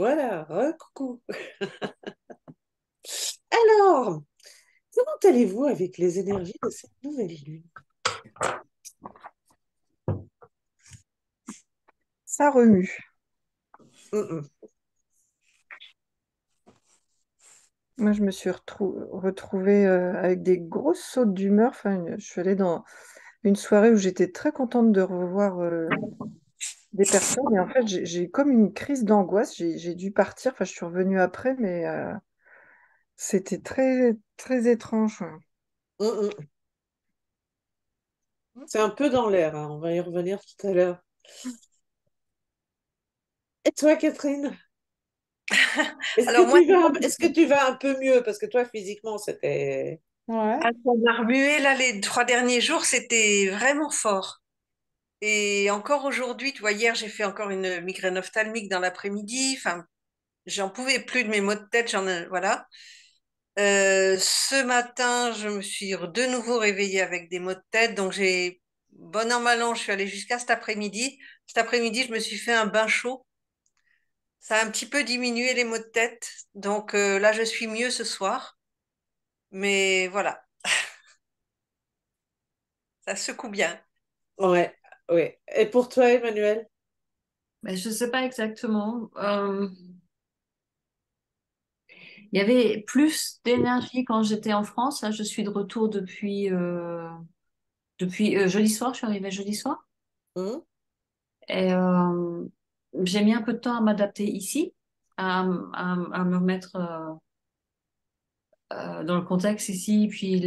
Voilà, coucou. Alors, comment allez-vous avec les énergies de cette nouvelle lune? Ça remue. Mm, Moi, je me suis retrouvée avec des grosses sautes d'humeur. Enfin, je suis allée dans une soirée où j'étais très contente de revoir des personnes. Et en fait, j'ai eu comme une crise d'angoisse. J'ai dû partir. Enfin, je suis revenue après, mais c'était très, très étrange. Ouais. mm, mm. C'est un peu dans l'air, hein, on va y revenir tout à l'heure. Et toi, Catherine, Alors moi, est-ce que tu vas un peu mieux? Parce que toi, physiquement, c'était... Ouais. à m'a remué là les 3 derniers jours, c'était vraiment fort. Et encore aujourd'hui, tu vois, hier j'ai fait encore une migraine ophtalmique dans l'après-midi. Enfin, j'en pouvais plus de mes maux de tête. Voilà. Ce matin, je me suis de nouveau réveillée avec des maux de tête. Donc j'ai bon an mal an, je suis allée jusqu'à cet après-midi. Cet après-midi, je me suis fait un bain chaud. Ça a un petit peu diminué les maux de tête. Donc là, je suis mieux ce soir. Mais voilà, ça secoue bien. Ouais, ouais. Et pour toi, Emmanuel? Ben, je ne sais pas exactement. Il y avait plus d'énergie quand j'étais en France. Là, je suis de retour depuis jeudi soir. Je suis arrivée jeudi soir. Hmm. Et j'ai mis un peu de temps à m'adapter ici, à me remettre dans le contexte ici. Puis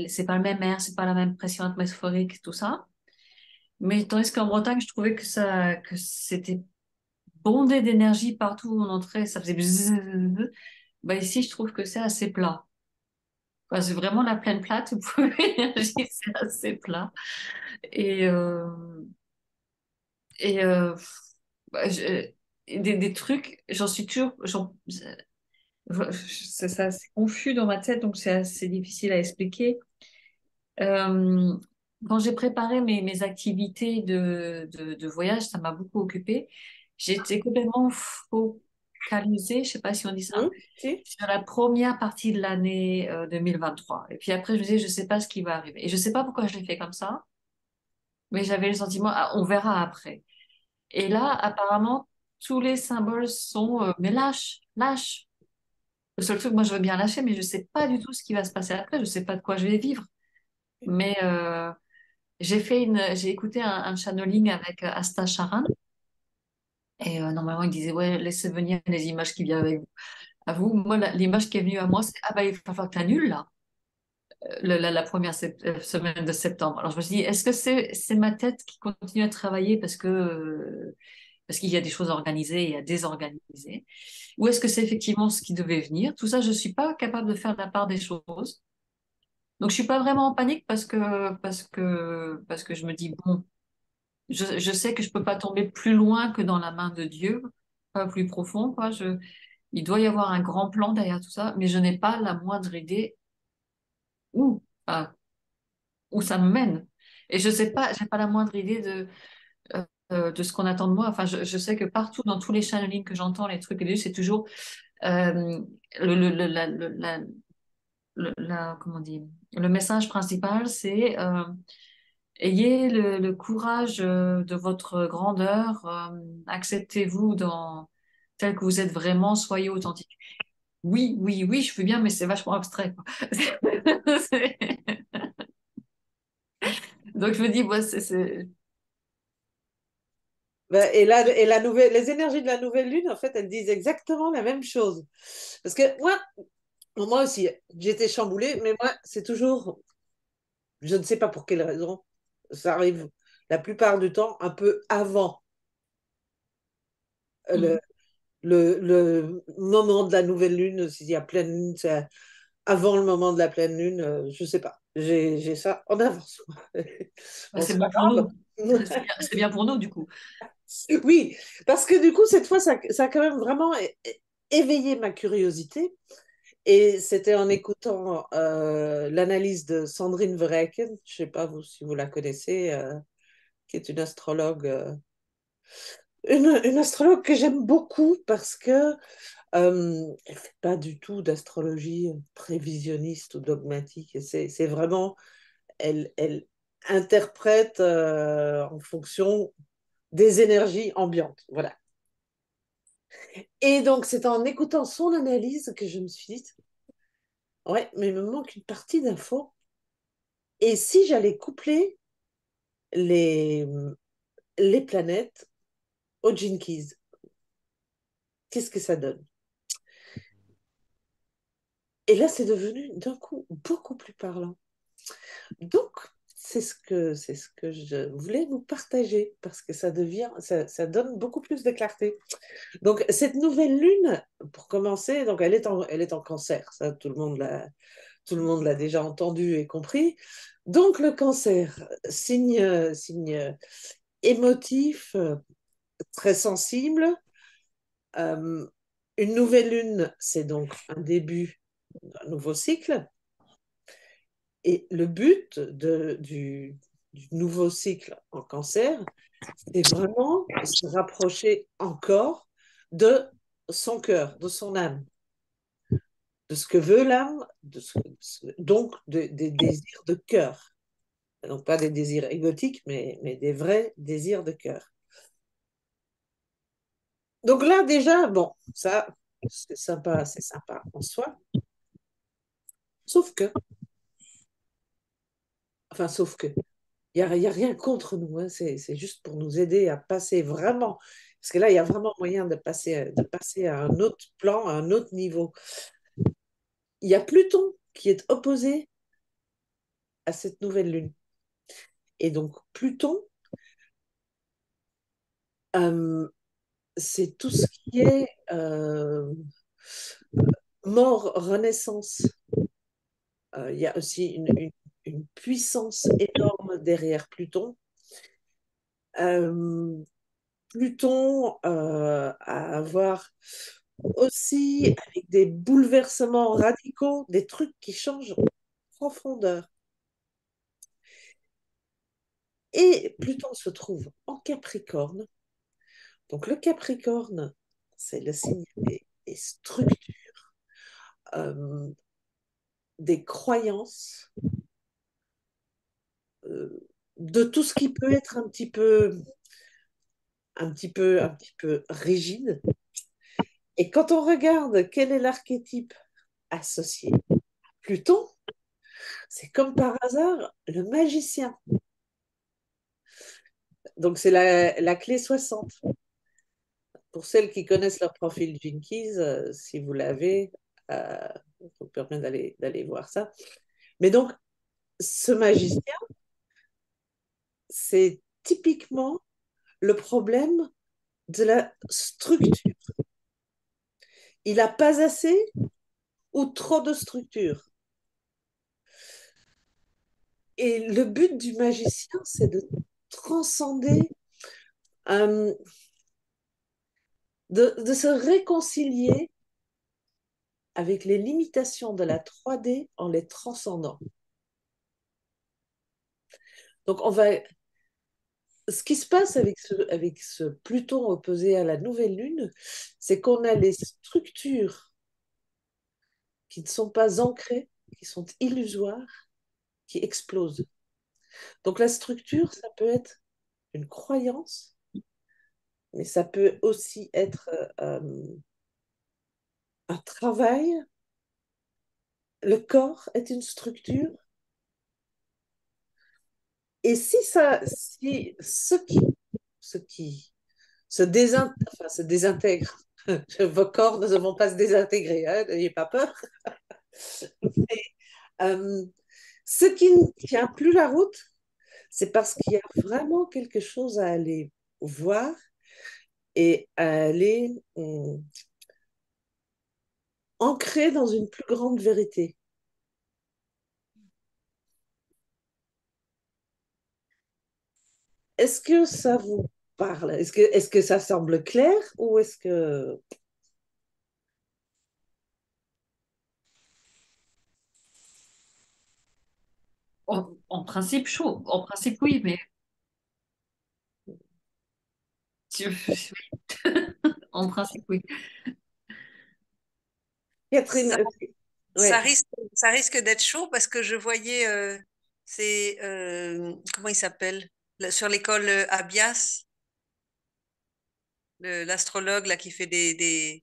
c'est pas le même air, c'est pas la même pression atmosphérique, tout ça. Mais tandis qu'en Bretagne, je trouvais que c'était bondé d'énergie partout où on entrait. Ça faisait bzzz. Bah ici, je trouve que c'est assez plat. Quoi, c'est vraiment la plaine plate. Vous pouvez énergie, c'est assez plat. Et, euh, et bah, des trucs, j'en suis toujours. C'est ça, c'est confus dans ma tête, donc c'est assez difficile à expliquer. Euh, Quand j'ai préparé mes activités de voyage, ça m'a beaucoup occupée. J'étais complètement focalisée, je sais pas si on dit ça, Hmm. Si? sur la première partie de l'année 2023. Et puis après, je me disais, je sais pas ce qui va arriver. Et je sais pas pourquoi je l'ai fait comme ça, mais j'avais le sentiment, ah, on verra après. Et là, apparemment, tous les symboles sont, mais lâche, lâche. Le seul truc, moi, je veux bien lâcher, mais je sais pas du tout ce qui va se passer après. Je sais pas de quoi je vais vivre. Mais j'ai écouté un channeling avec Asta Sharan. Et normalement, il disait, ouais, laissez venir les images qui viennent avec vous. À vous, moi, l'image qui est venue à moi, c'est, ah bah, il va falloir que tu annules, là. La première semaine de septembre. Alors je me suis dit, est-ce que c'est ma tête qui continue à travailler parce qu'il y a des choses à organiser et à désorganiser, ou est-ce que c'est effectivement ce qui devait venir? Tout ça, je suis pas capable de faire la part des choses. Donc je suis pas vraiment en panique parce que je me dis bon, je sais que je peux pas tomber plus loin que dans la main de Dieu, pas plus profond, quoi. Il doit y avoir un grand plan derrière tout ça, mais je n'ai pas la moindre idée où. Enfin, où ça me mène. Et je sais pas, j'ai pas la moindre idée de ce qu'on attend de moi. Enfin, je sais que partout, dans tous les channelings que j'entends, les trucs et les c'est toujours euh, le, le- comment on dit, le message principal, c'est ayez le courage de votre grandeur, acceptez-vous tel que vous êtes vraiment, soyez authentique. Oui, oui, oui, je veux bien, mais c'est vachement abstrait, quoi. C'est- Donc je me dis, ouais, Ben, les énergies de la nouvelle lune, en fait, elles disent exactement la même chose. Parce que moi aussi, j'étais chamboulée, mais moi, c'est toujours, je ne sais pas pour quelle raison, ça arrive la plupart du temps un peu avant le, Mhm. le moment de la nouvelle lune, s'il y a pleine lune, c'est avant le moment de la pleine lune, je ne sais pas. J'ai ça en avance. Bah, Bon, c'est c'est pas bon pour grave. nous. C'est bien pour nous, du coup. Oui, parce que du coup, cette fois, ça a quand même vraiment éveillé ma curiosité. Et c'était en écoutant l'analyse de Sandrine Verreken, je ne sais pas vous, si vous la connaissez, qui est une astrologue une astrologue que j'aime beaucoup parce que elle ne fait pas du tout d'astrologie prévisionniste ou dogmatique. C'est vraiment, elle interprète en fonction des énergies ambiantes. Voilà. Et donc, c'est en écoutant son analyse que je me suis dit, ouais, mais il me manque une partie d'infos. Et si j'allais coupler les, les planètes au Gene Keys, qu'est-ce que ça donne? Et là, c'est devenu d'un coup beaucoup plus parlant. Donc, c'est ce que je voulais vous partager parce que ça devient, ça donne beaucoup plus de clarté. Donc, cette nouvelle lune, pour commencer, donc elle est en cancer, ça tout le monde l'a déjà entendu et compris. Donc, le cancer, signe émotif, très sensible. Euh, une nouvelle lune, c'est donc un début d'un nouveau cycle. Et le but du nouveau cycle en cancer, c'est vraiment se rapprocher encore de son cœur, de son âme, de ce que veut l'âme, donc des désirs de cœur. Donc pas des désirs égotiques, mais des vrais désirs de cœur. Donc là déjà, bon, ça, c'est sympa en soi. Sauf que, sauf que, y a rien contre nous, hein, c'est juste pour nous aider à passer vraiment, parce que là, il y a vraiment moyen de passer à un autre plan, à un autre niveau. Il y a Pluton qui est opposé à cette nouvelle lune. Et donc, Pluton, euh, c'est tout ce qui est mort, renaissance. Il y a aussi une puissance énorme derrière Pluton. Euh, Pluton à avoir aussi avec des bouleversements radicaux, des trucs qui changent en profondeur. Et Pluton se trouve en Capricorne. Donc le Capricorne, c'est le signe des structures, euh, des croyances, de tout ce qui peut être un petit peu rigide. Et quand on regarde quel est l'archétype associé à Pluton, c'est comme par hasard le magicien. Donc, c'est la clé 60. Pour celles qui connaissent leur profil Jinkies, si vous l'avez, ça vous permet d'aller voir ça. Mais donc, ce magicien, c'est typiquement le problème de la structure. Il n'a pas assez ou trop de structure. Et le but du magicien, c'est de transcender, euh, de se réconcilier avec les limitations de la 3D en les transcendant. Donc, ce qui se passe avec ce Pluton opposé à la nouvelle Lune, c'est qu'on a les structures qui ne sont pas ancrées, qui sont illusoires, qui explosent. Donc, la structure, ça peut être une croyance, mais ça peut aussi être un travail. Le corps est une structure. Et si ce qui se désintègre, vos corps ne vont pas se désintégrer, hein, n'ayez pas peur. Mais, euh, ce qui ne tient plus la route, c'est parce qu'il y a vraiment quelque chose à aller voir et à aller ancrer dans une plus grande vérité. Est-ce que ça vous parle? Est-ce que ça semble clair ou est-ce que... En principe, chaud. En principe, oui, mais En principe, oui. Catherine, Ça, ça ouais. risque, ça risque d'être chaud parce que je voyais, c'est, comment il s'appelle? Sur l'école Abias, l'astrologue là qui fait des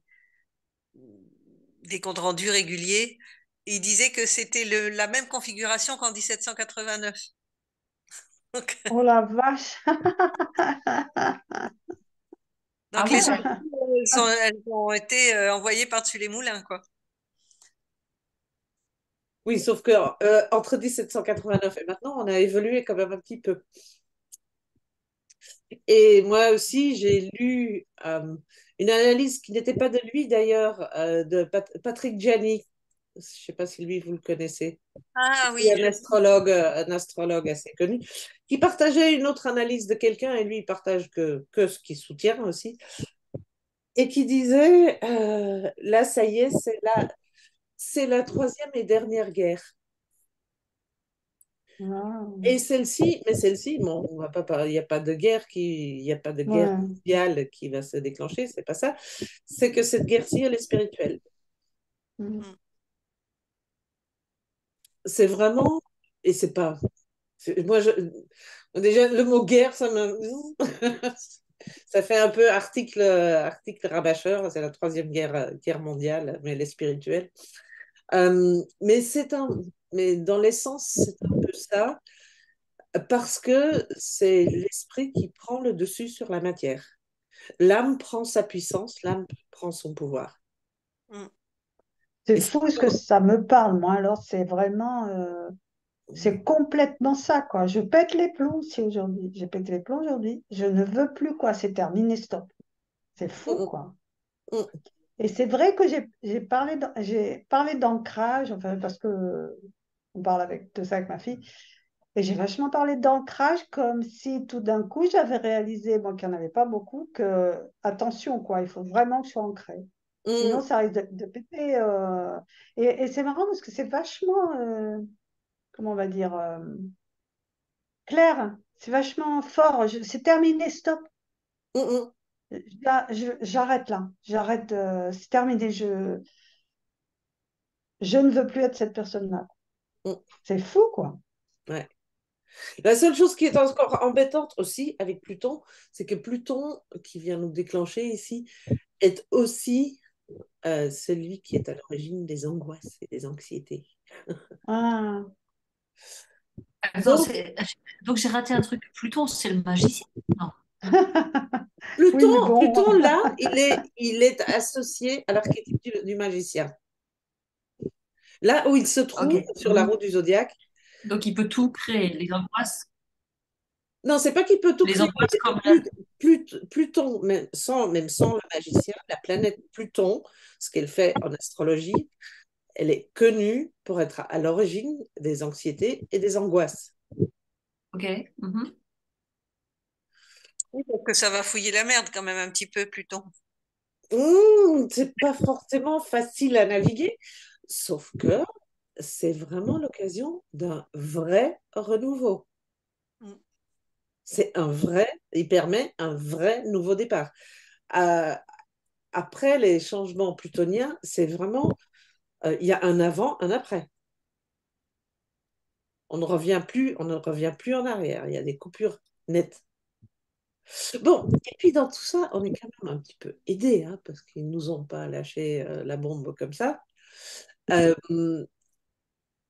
comptes rendus réguliers. Il disait que c'était la même configuration qu'en 1789. Donc, Oh la vache. Ah donc les ouais? soucis, elles ont été envoyées par-dessus les moulins, quoi. Oui, sauf que entre 1789 et maintenant, on a évolué quand même un petit peu. Et moi aussi, j'ai lu une analyse qui n'était pas de lui d'ailleurs, de Patrick Gianni. Je ne sais pas si lui, vous le connaissez. Ah C'est oui, un astrologue assez connu, qui partageait une autre analyse de quelqu'un, et lui, il partage que ce qu'il soutient aussi, et qui disait, là, ça y est, c'est la troisième et dernière guerre. Ah, Et celle-ci, mais celle-ci, bon, on va pas parler, il y a pas de guerre ouais. mondiale qui va se déclencher, c'est pas ça. C'est que cette guerre-ci, elle est spirituelle. Mm. Mm. C'est vraiment, et c'est pas, moi, déjà, le mot guerre, ça fait un peu article rabâcheur, c'est la troisième guerre mondiale, mais elle est spirituelle. Mais mais dans l'essence, c'est un peu ça. Parce que c'est l'esprit qui prend le dessus sur la matière. L'âme prend sa puissance, l'âme prend son pouvoir. Mm. C'est Et c'est fou ce que ça me parle, moi. Alors, c'est vraiment, c'est complètement ça, quoi. Je pète les plombs si aujourd'hui. J'ai pété les plombs aujourd'hui. Je ne veux plus, quoi. C'est terminé, stop. C'est fou, Mm, quoi. mm, Et c'est vrai que j'ai parlé d'ancrage, enfin, parce que on parle de ça avec ma fille. Et j'ai vachement parlé d'ancrage comme si tout d'un coup j'avais réalisé, moi qui n'en avais pas beaucoup, que attention, quoi, il faut vraiment que je sois ancrée. Sinon, mm, ça risque de péter. Et c'est marrant parce que c'est vachement, comment on va dire, clair. C'est vachement fort. C'est terminé, stop. mm, mm, J'arrête là. J'arrête. C'est terminé. Je ne veux plus être cette personne-là. mm. C'est fou, quoi. Ouais. La seule chose qui est encore embêtante aussi avec Pluton, c'est que Pluton, qui vient nous déclencher ici, est aussi celui qui est à l'origine des angoisses et des anxiétés. Ah. Attends, Donc, donc j'ai raté un truc. Pluton, c'est le magicien? Non. Oui, mais bon. Pluton là, il est associé à l'archétype du magicien. Là où il se Ok. trouve sur la Mhm. roue du zodiaque, Donc il peut tout créer. non, c'est pas qu'il peut tout Les créer. angoisses comme Pluton, même sans le magicien, la planète Pluton, ce qu'elle fait en astrologie, elle est connue pour être à l'origine des anxiétés et des angoisses. Ok. Mhm. Oui, parce que ça va fouiller la merde quand même un petit peu, Pluton. C'est pas forcément facile à naviguer, sauf que c'est vraiment l'occasion d'un vrai renouveau. Mm. Il permet un vrai nouveau départ. Euh, Après les changements plutoniens, c'est vraiment, il y a un avant, un après. On ne revient plus en arrière. Il y a des coupures nettes. Bon, et puis dans tout ça, on est quand même un petit peu aidés, hein, parce qu'ils nous ont pas lâché la bombe comme ça. Euh,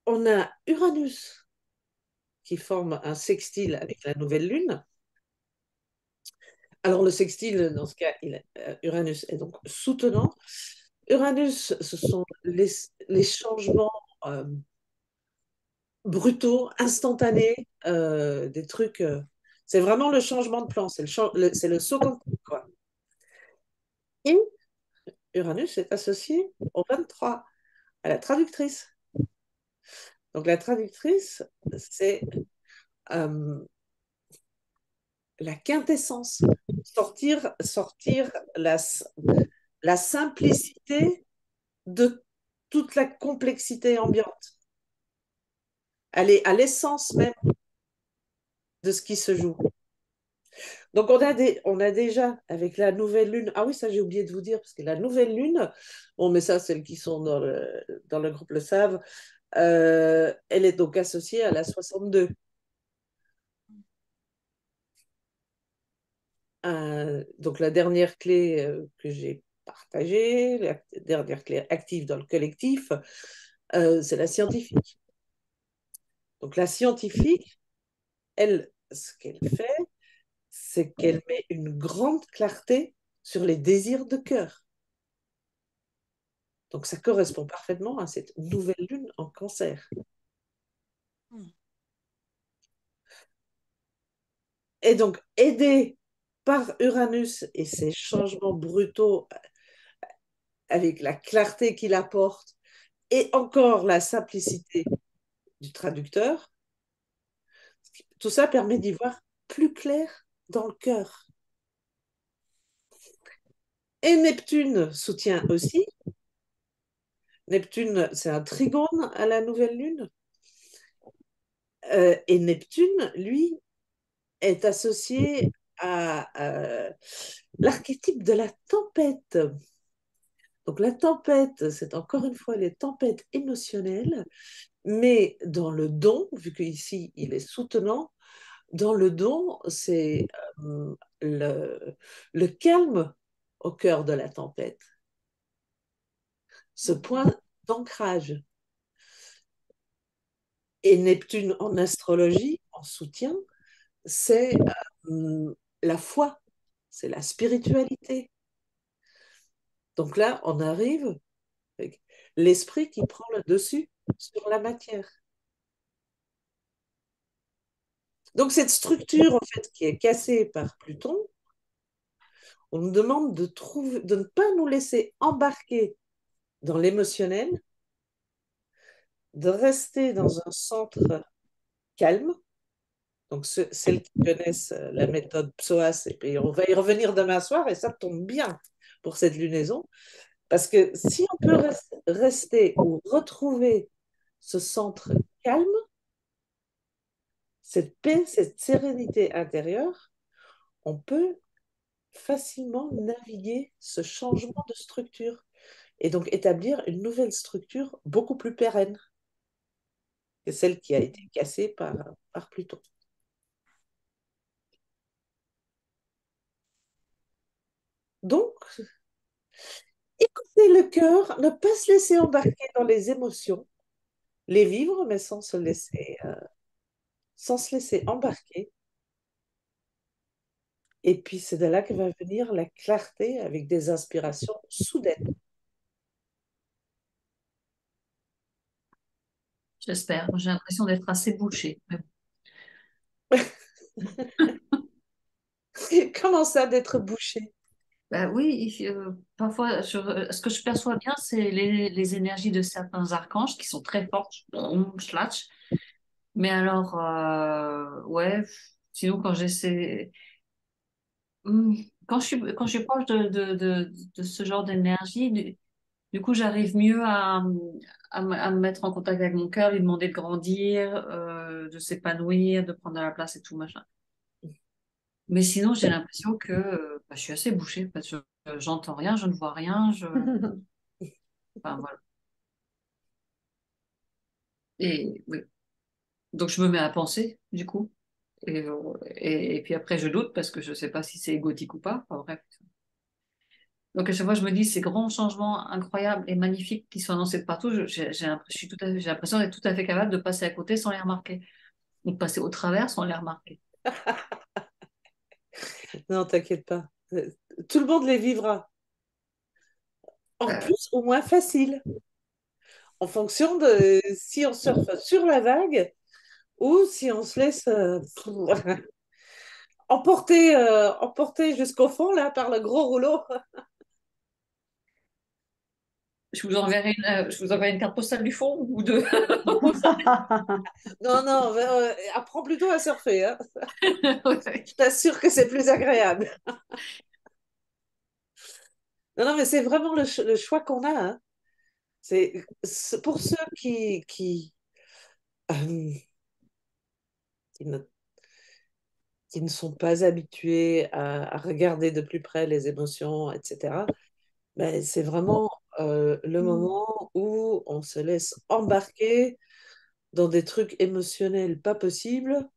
on a Uranus qui forme un sextile avec la nouvelle lune. Alors le sextile, dans ce cas, Uranus est donc soutenant. Uranus, ce sont les changements euh, brutaux, instantanés, des trucs. C'est vraiment le changement de plan, c'est le saut quantique, quoi. Et Uranus est associé au 23, à la traductrice. Donc la traductrice, c'est euh, la quintessence, sortir la simplicité de toute la complexité ambiante, aller à l'essence même de ce qui se joue. Donc, on a déjà, avec la nouvelle lune, ah oui, ça j'ai oublié de vous dire, parce que la nouvelle lune, bon, mais ça, celles qui sont dans le groupe le savent, elle est donc associée à la 62. Donc, la dernière clé que j'ai partagée, la dernière clé active dans le collectif, c'est la scientifique. Donc, la scientifique, elle, ce qu'elle fait, c'est qu'elle met une grande clarté sur les désirs de cœur. Donc, ça correspond parfaitement à cette nouvelle lune en cancer. Et donc, aidée par Uranus et ses changements brutaux avec la clarté qu'il apporte et encore la simplicité du traducteur, tout ça permet d'y voir plus clair dans le cœur. Et Neptune soutient aussi. Neptune, c'est un trigone à la nouvelle lune. Et Neptune, lui, est associé à l'archétype de la tempête. Donc la tempête, c'est encore une fois les tempêtes émotionnelles, mais dans le don, vu qu'ici il est soutenant, dans le don, c'est le calme au cœur de la tempête, ce point d'ancrage. Et Neptune en astrologie, en soutien, c'est la foi, c'est la spiritualité. Donc là, on arrive avec l'esprit qui prend le dessus sur la matière. Donc cette structure, en fait, qui est cassée par Pluton, on nous demande de ne pas nous laisser embarquer dans l'émotionnel, de rester dans un centre calme. Donc celles qui connaissent la méthode PSOAS, et puis on va y revenir demain soir, et ça tombe bien pour cette lunaison, parce que si on peut rester ou retrouver ce centre calme, cette paix, cette sérénité intérieure, on peut facilement naviguer ce changement de structure et donc établir une nouvelle structure beaucoup plus pérenne que celle qui a été cassée par Pluton. Donc, écouter le cœur, ne pas se laisser embarquer dans les émotions, les vivre, mais sans se laisser embarquer. Et puis, c'est de là que va venir la clarté avec des inspirations soudaines. J'espère. J'ai l'impression d'être assez bouchée. Comment ça d'être bouché? Ben oui, parfois, ce que je perçois bien, c'est les énergies de certains archanges qui sont très fortes. Schlatch. Mais alors, ouais, sinon, quand j'essaie. Quand je suis proche de ce genre d'énergie, du coup, j'arrive mieux à me mettre en contact avec mon cœur, lui demander de grandir, de s'épanouir, de prendre de la place et tout, machin. Mais sinon, j'ai l'impression que je suis assez bouchée parce que j'entends rien, je ne vois rien, enfin, voilà. Et oui. Donc, je me mets à penser, du coup. Et puis après, je doute parce que je ne sais pas si c'est égotique ou pas. Enfin, bref. Donc, à chaque fois, je me dis, ces grands changements incroyables et magnifiques qui sont annoncés de partout, j'ai l'impression d'être tout à fait capable de passer à côté sans les remarquer. Ou de passer au travers sans les remarquer. Non, t'inquiète pas. Tout le monde les vivra. En Euh, plus, au moins facile. En fonction de si on surfe sur la vague ou si on se laisse emporter jusqu'au fond là par le gros rouleau. je vous enverrai une carte postale du fond ou deux. Non, non, apprends plutôt à surfer, hein. Ouais. Je t'assure que c'est plus agréable. Non, non, mais c'est vraiment le choix qu'on a, hein. C'est pour ceux euh, qui ne qui ne sont pas habitués à regarder de plus près les émotions, etc., ben, c'est vraiment le moment où on se laisse embarquer dans des trucs émotionnels pas possibles,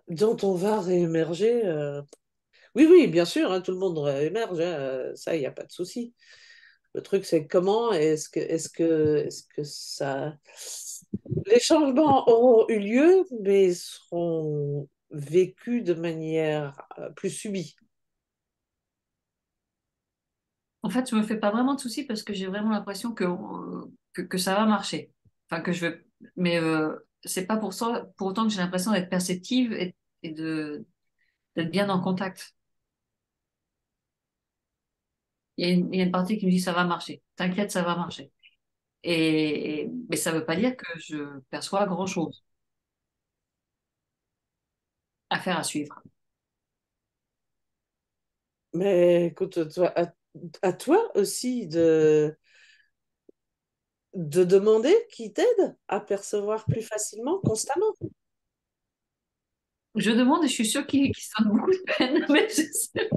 dont on va réémerger. Oui, oui, bien sûr, hein, tout le monde réémerge, hein, ça, il n'y a pas de souci. Le truc, c'est comment est-ce que ça... Les changements auront eu lieu, mais seront vécus de manière plus subie. En fait, je me fais pas vraiment de soucis parce que j'ai vraiment l'impression que ça va marcher. Enfin, que je vais. Mais c'est pas pour ça, pour autant que j'ai l'impression d'être perceptive et d'être bien en contact. Il y a une partie qui me dit ça va marcher. T'inquiète, ça va marcher. Mais ça veut pas dire que je perçois grand-chose. Affaire à suivre. Mais écoute, toi, à toi aussi de demander qui t'aide à percevoir plus facilement, constamment. Je demande et je suis sûre qu'ils se donnent beaucoup de peine. Mais je sais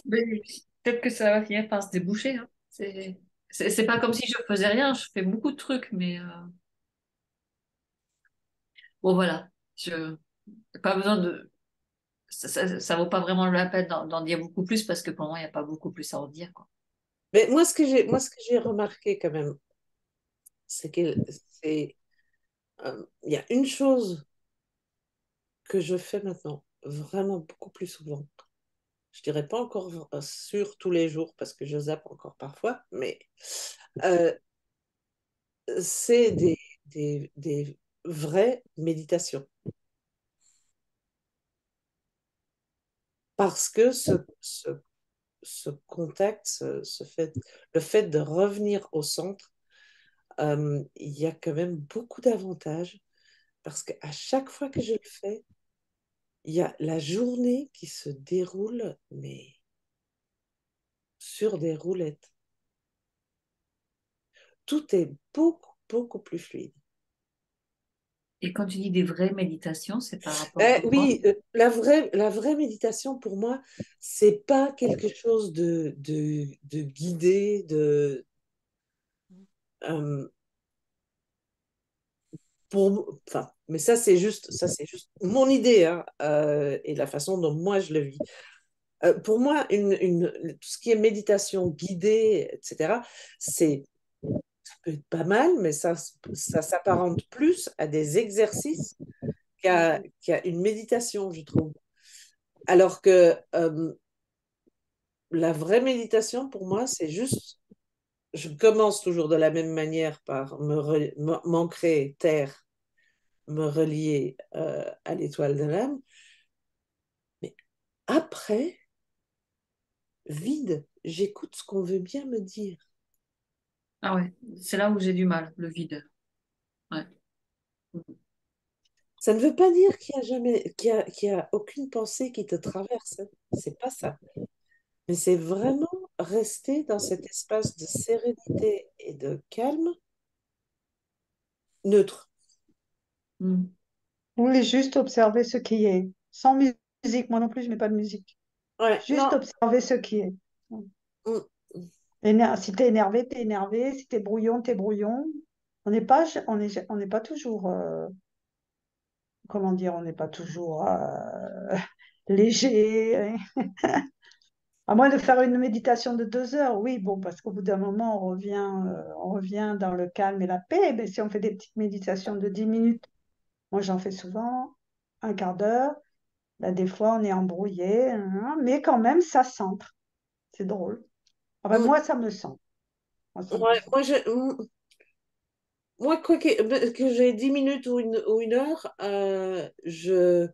Mais peut-être que ça va finir par se déboucher, hein. C'est pas comme si je faisais rien, je fais beaucoup de trucs, mais bon voilà, je pas besoin de ça vaut pas vraiment la peine d'en dire beaucoup plus parce que pour moi il n'y a pas beaucoup plus à en dire, quoi. Mais moi, ce que j'ai remarqué quand même, c'est que il y a une chose que je fais maintenant vraiment beaucoup plus souvent. Je dirais pas encore sur tous les jours parce que je zappe encore parfois, mais euh, c'est des vraies méditations. Parce que ce contact, le fait de revenir au centre, il y a quand même beaucoup d'avantages parce qu'à chaque fois que je le fais, il y a la journée qui se déroule, mais sur des roulettes. Tout est beaucoup, beaucoup plus fluide. Et quand tu dis des vraies méditations, c'est par rapport à quoi? Oui, la vraie méditation pour moi, c'est pas quelque chose de guidé, euh, enfin, mais ça c'est juste mon idée, hein, et la façon dont moi je le vis. Pour moi, tout ce qui est méditation guidée, etc., c'est ça peut être pas mal, mais ça s'apparente plus à des exercices qu'à une méditation, je trouve. Alors que la vraie méditation, pour moi, c'est juste, je commence toujours de la même manière par m'ancrer, terre, me relier à l'étoile de l'âme, mais après, vide, j'écoute ce qu'on veut bien me dire. Ah ouais, c'est là où j'ai du mal, le vide. Ouais. Ça ne veut pas dire qu'il y a aucune pensée qui te traverse, hein. C'est pas ça. Mais c'est vraiment rester dans cet espace de sérénité et de calme neutre. Mm. Oui, juste observer ce qui est. Sans musique, moi non plus, je mets pas de musique. Ouais, Juste non. observer ce qui est. Mm. Si t'es énervé, t'es énervé. Si t'es brouillon, t'es brouillon. On n'est pas toujours, comment dire, on n'est pas toujours léger, hein. À moins de faire une méditation de 2 heures, oui, bon, parce qu'au bout d'un moment, on revient dans le calme et la paix. Mais si on fait des petites méditations de 10 minutes, moi j'en fais souvent, un quart d'heure. Là, des fois, on est embrouillé, hein, mais quand même, ça centre. C'est drôle. Enfin, Mm. moi, ça me sent. Moi, ça me Ouais, sent. moi, quoi que j'ai 10 minutes ou une heure, je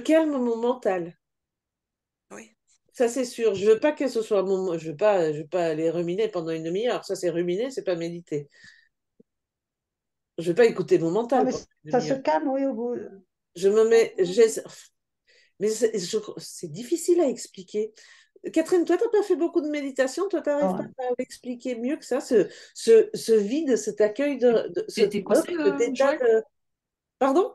calme mon mental. Oui. Ça, c'est sûr. Je veux pas que ce soit je veux pas aller ruminer pendant une demi-heure. Ça, c'est ruminer, c'est pas méditer. Je veux pas écouter mon Ouais, mental mais pendant une ça se demi-heure. calme, oui, au bout. Je me mets, mais c'est difficile à expliquer. Catherine, toi, tu n'as pas fait beaucoup de méditation, toi, tu n'arrives pas Ouais. à l'expliquer mieux que ça, ce vide, cet accueil ce T'es bloc, coincé, cet état Joël? de... Pardon?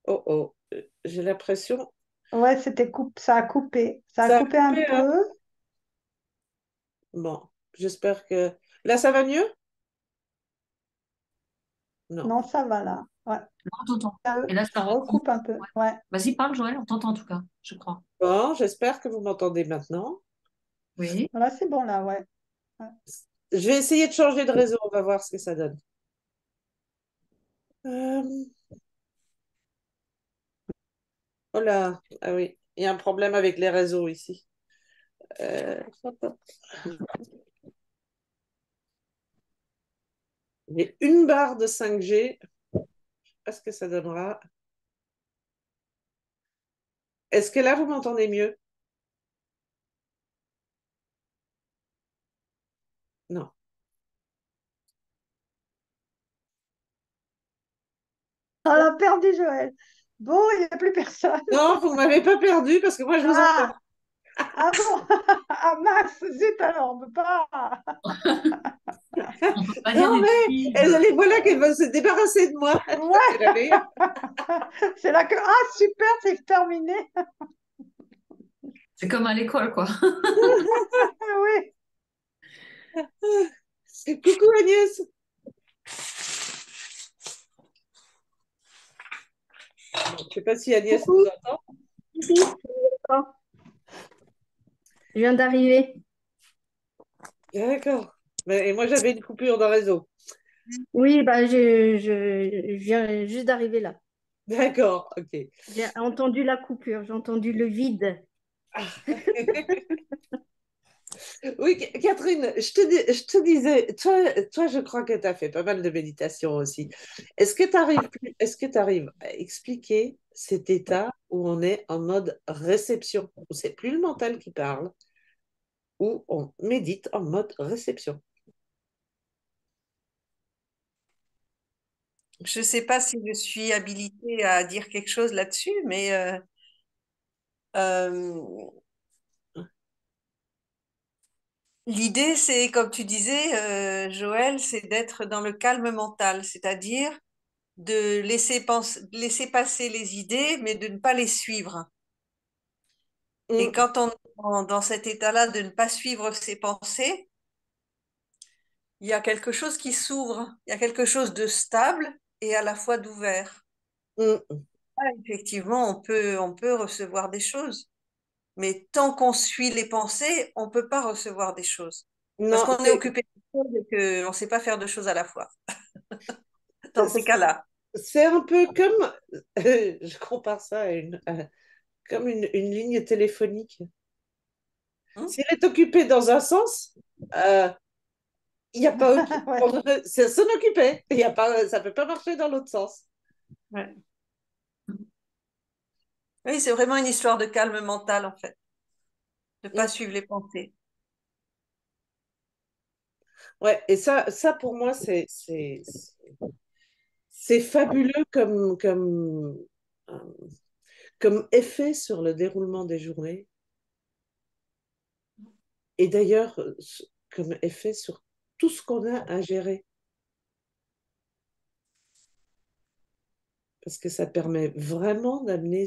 Oh, oh, j'ai l'impression... Ouais, c'était ça a coupé. Ça a Ça a coupé un coupé, hein? peu. Bon, j'espère que... Là, ça va mieux? Non. Non, ça va là. Ouais. Non, on t'entend. Ça, Et là, ça ça recoupe. recoupe un peu. Ouais. Ouais. Vas-y, parle, Joël, on t'entend en tout cas, je crois. Bon, j'espère que vous m'entendez maintenant. Oui. Voilà, c'est bon là, ouais. Ouais. Je vais essayer de changer de réseau, on va voir ce que ça donne. Euh, Oh là, ah oui, il y a un problème avec les réseaux ici. Hop, hop. J'ai une barre de 5G. Je sais pas ce que ça donnera. Est-ce que là, vous m'entendez mieux? Non. On l'a perdu, Joël. Bon, il n'y a plus personne. Non, vous ne m'avez pas perdu parce que moi, je vous entends. Ah, ah bon? Ah mince, zut alors, on ne peut pas. On peut pas dire Non, des mais bêtises. les voilà qu'elle veut se débarrasser de moi. Ça, c'est la Ouais, meilleure. c'est là que. Ah, super, c'est terminé. C'est comme à l'école, quoi. Ah oui. Coucou Agnès. Bon, je ne sais pas si Agnès nous Coucou, entend. si, d'accord. Je viens d'arriver. D'accord. Et moi, j'avais une coupure de réseau. Oui, bah, je viens juste d'arriver là. D'accord, ok. J'ai entendu la coupure, j'ai entendu le vide. Oui, Catherine, je te disais, toi, je crois que tu as fait pas mal de méditation aussi. Est-ce que tu arrives à expliquer cet état où on est en mode réception, où c'est plus le mental qui parle, où on médite en mode réception? Je ne sais pas si je suis habilitée à dire quelque chose là-dessus, mais euh, l'idée, c'est, comme tu disais, Joël, c'est d'être dans le calme mental, c'est-à-dire de laisser passer les idées, mais de ne pas les suivre. Et Mm, quand on est dans cet état-là de ne pas suivre ses pensées, il y a quelque chose qui s'ouvre, il y a quelque chose de stable et à la fois d'ouvert. mm. Ah, effectivement, on peut recevoir des choses, mais tant qu'on suit les pensées, on ne peut pas recevoir des choses. Parce Non, qu'on est occupé de choses et qu'on ne sait pas faire deux choses à la fois, dans ces cas-là. c'est un peu comme, je compare ça comme une ligne téléphonique. Hein. Si elle est occupée dans un sens, euh, il n'y a pas Ouais. c'est s'en occuper. Il y a pas, ça ne peut pas marcher dans l'autre sens. Ouais. Oui, c'est vraiment une histoire de calme mental, en fait, de ne pas Mm. suivre les pensées. Ouais, et ça pour moi, c'est fabuleux euh, comme effet sur le déroulement des journées. Et d'ailleurs, comme effet sur tout ce qu'on a à gérer. Parce que ça permet vraiment d'amener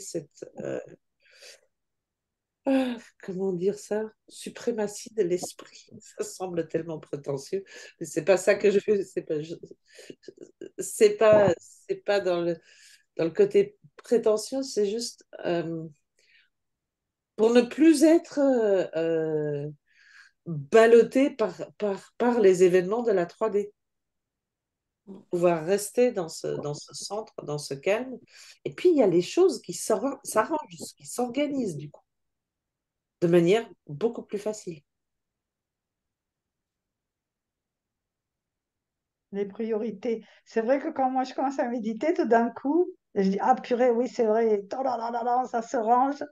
comment dire ça? Suprématie de l'esprit. Ça semble tellement prétentieux, mais c'est pas ça que je veux. C'est pas dans le côté prétentieux, c'est juste pour ne plus être ballotté par les événements de la 3D. Pouvoir rester dans ce centre, dans ce calme. Et puis, il y a les choses qui s'arrangent, qui s'organisent du coup, de manière beaucoup plus facile. Les priorités. C'est vrai que quand moi je commence à méditer, tout d'un coup, je dis, ah purée, oui, c'est vrai. Oh là là là là, ça se range.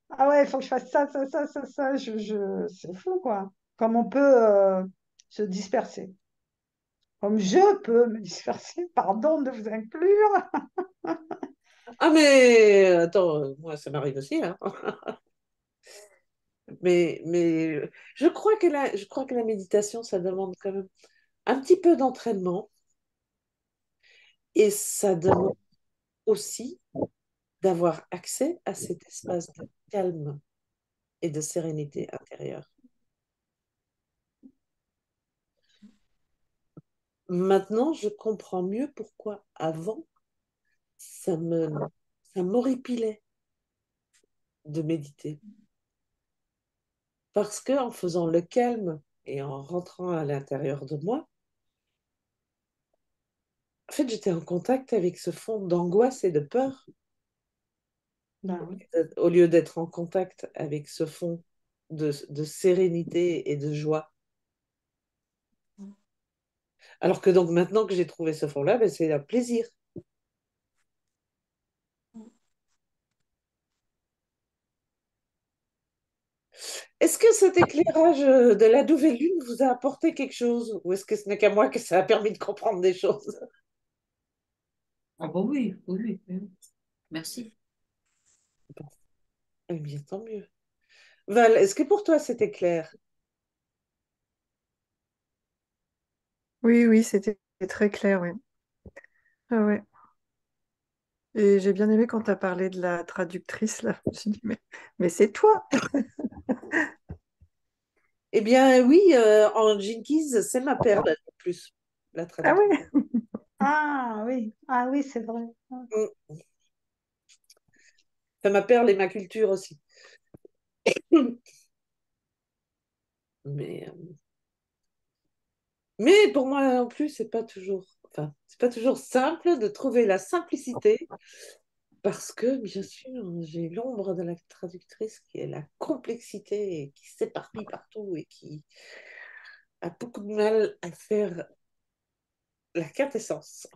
Ah ouais, il faut que je fasse ça, ça, ça, ça, ça. C'est fou, quoi. Comme on peut se disperser. Comme je peux me disperser, pardon de vous inclure. Ah, mais attends, moi, ça m'arrive aussi, hein. Mais je crois que la méditation, ça demande quand même un petit peu d'entraînement et ça demande aussi d'avoir accès à cet espace de calme et de sérénité intérieure. Maintenant, je comprends mieux pourquoi avant, ça me, ça m'horripilait de méditer. Parce que en faisant le calme et en rentrant à l'intérieur de moi, en fait, j'étais en contact avec ce fond d'angoisse et de peur, Ben oui. au lieu d'être en contact avec ce fond de sérénité et de joie. Alors que donc maintenant que j'ai trouvé ce fond-là, ben, c'est un plaisir. Est-ce que cet éclairage de la nouvelle lune vous a apporté quelque chose? Ou est-ce que ce n'est qu'à moi que ça a permis de comprendre des choses? Ah bah oui, oui, oui, oui. Merci. Bon, eh bien, tant mieux. Val, est-ce que pour toi c'était clair? Oui, oui, c'était très clair, oui. Ah ouais. Et j'ai bien aimé quand tu as parlé de la traductrice, là. Je me suis dit, mais c'est toi! Eh bien, oui, en Jenkins, c'est ma perle, en plus, la Ah traduction. ouais! Ah oui, c'est vrai. Mm. C'est ma perle et ma culture aussi. Mais, euh, mais pour moi non plus, c'est pas toujours simple de trouver la simplicité parce que, bien sûr, j'ai l'ombre de la traductrice qui est la complexité et qui s'éparpille partout et qui a beaucoup de mal à faire la quintessence.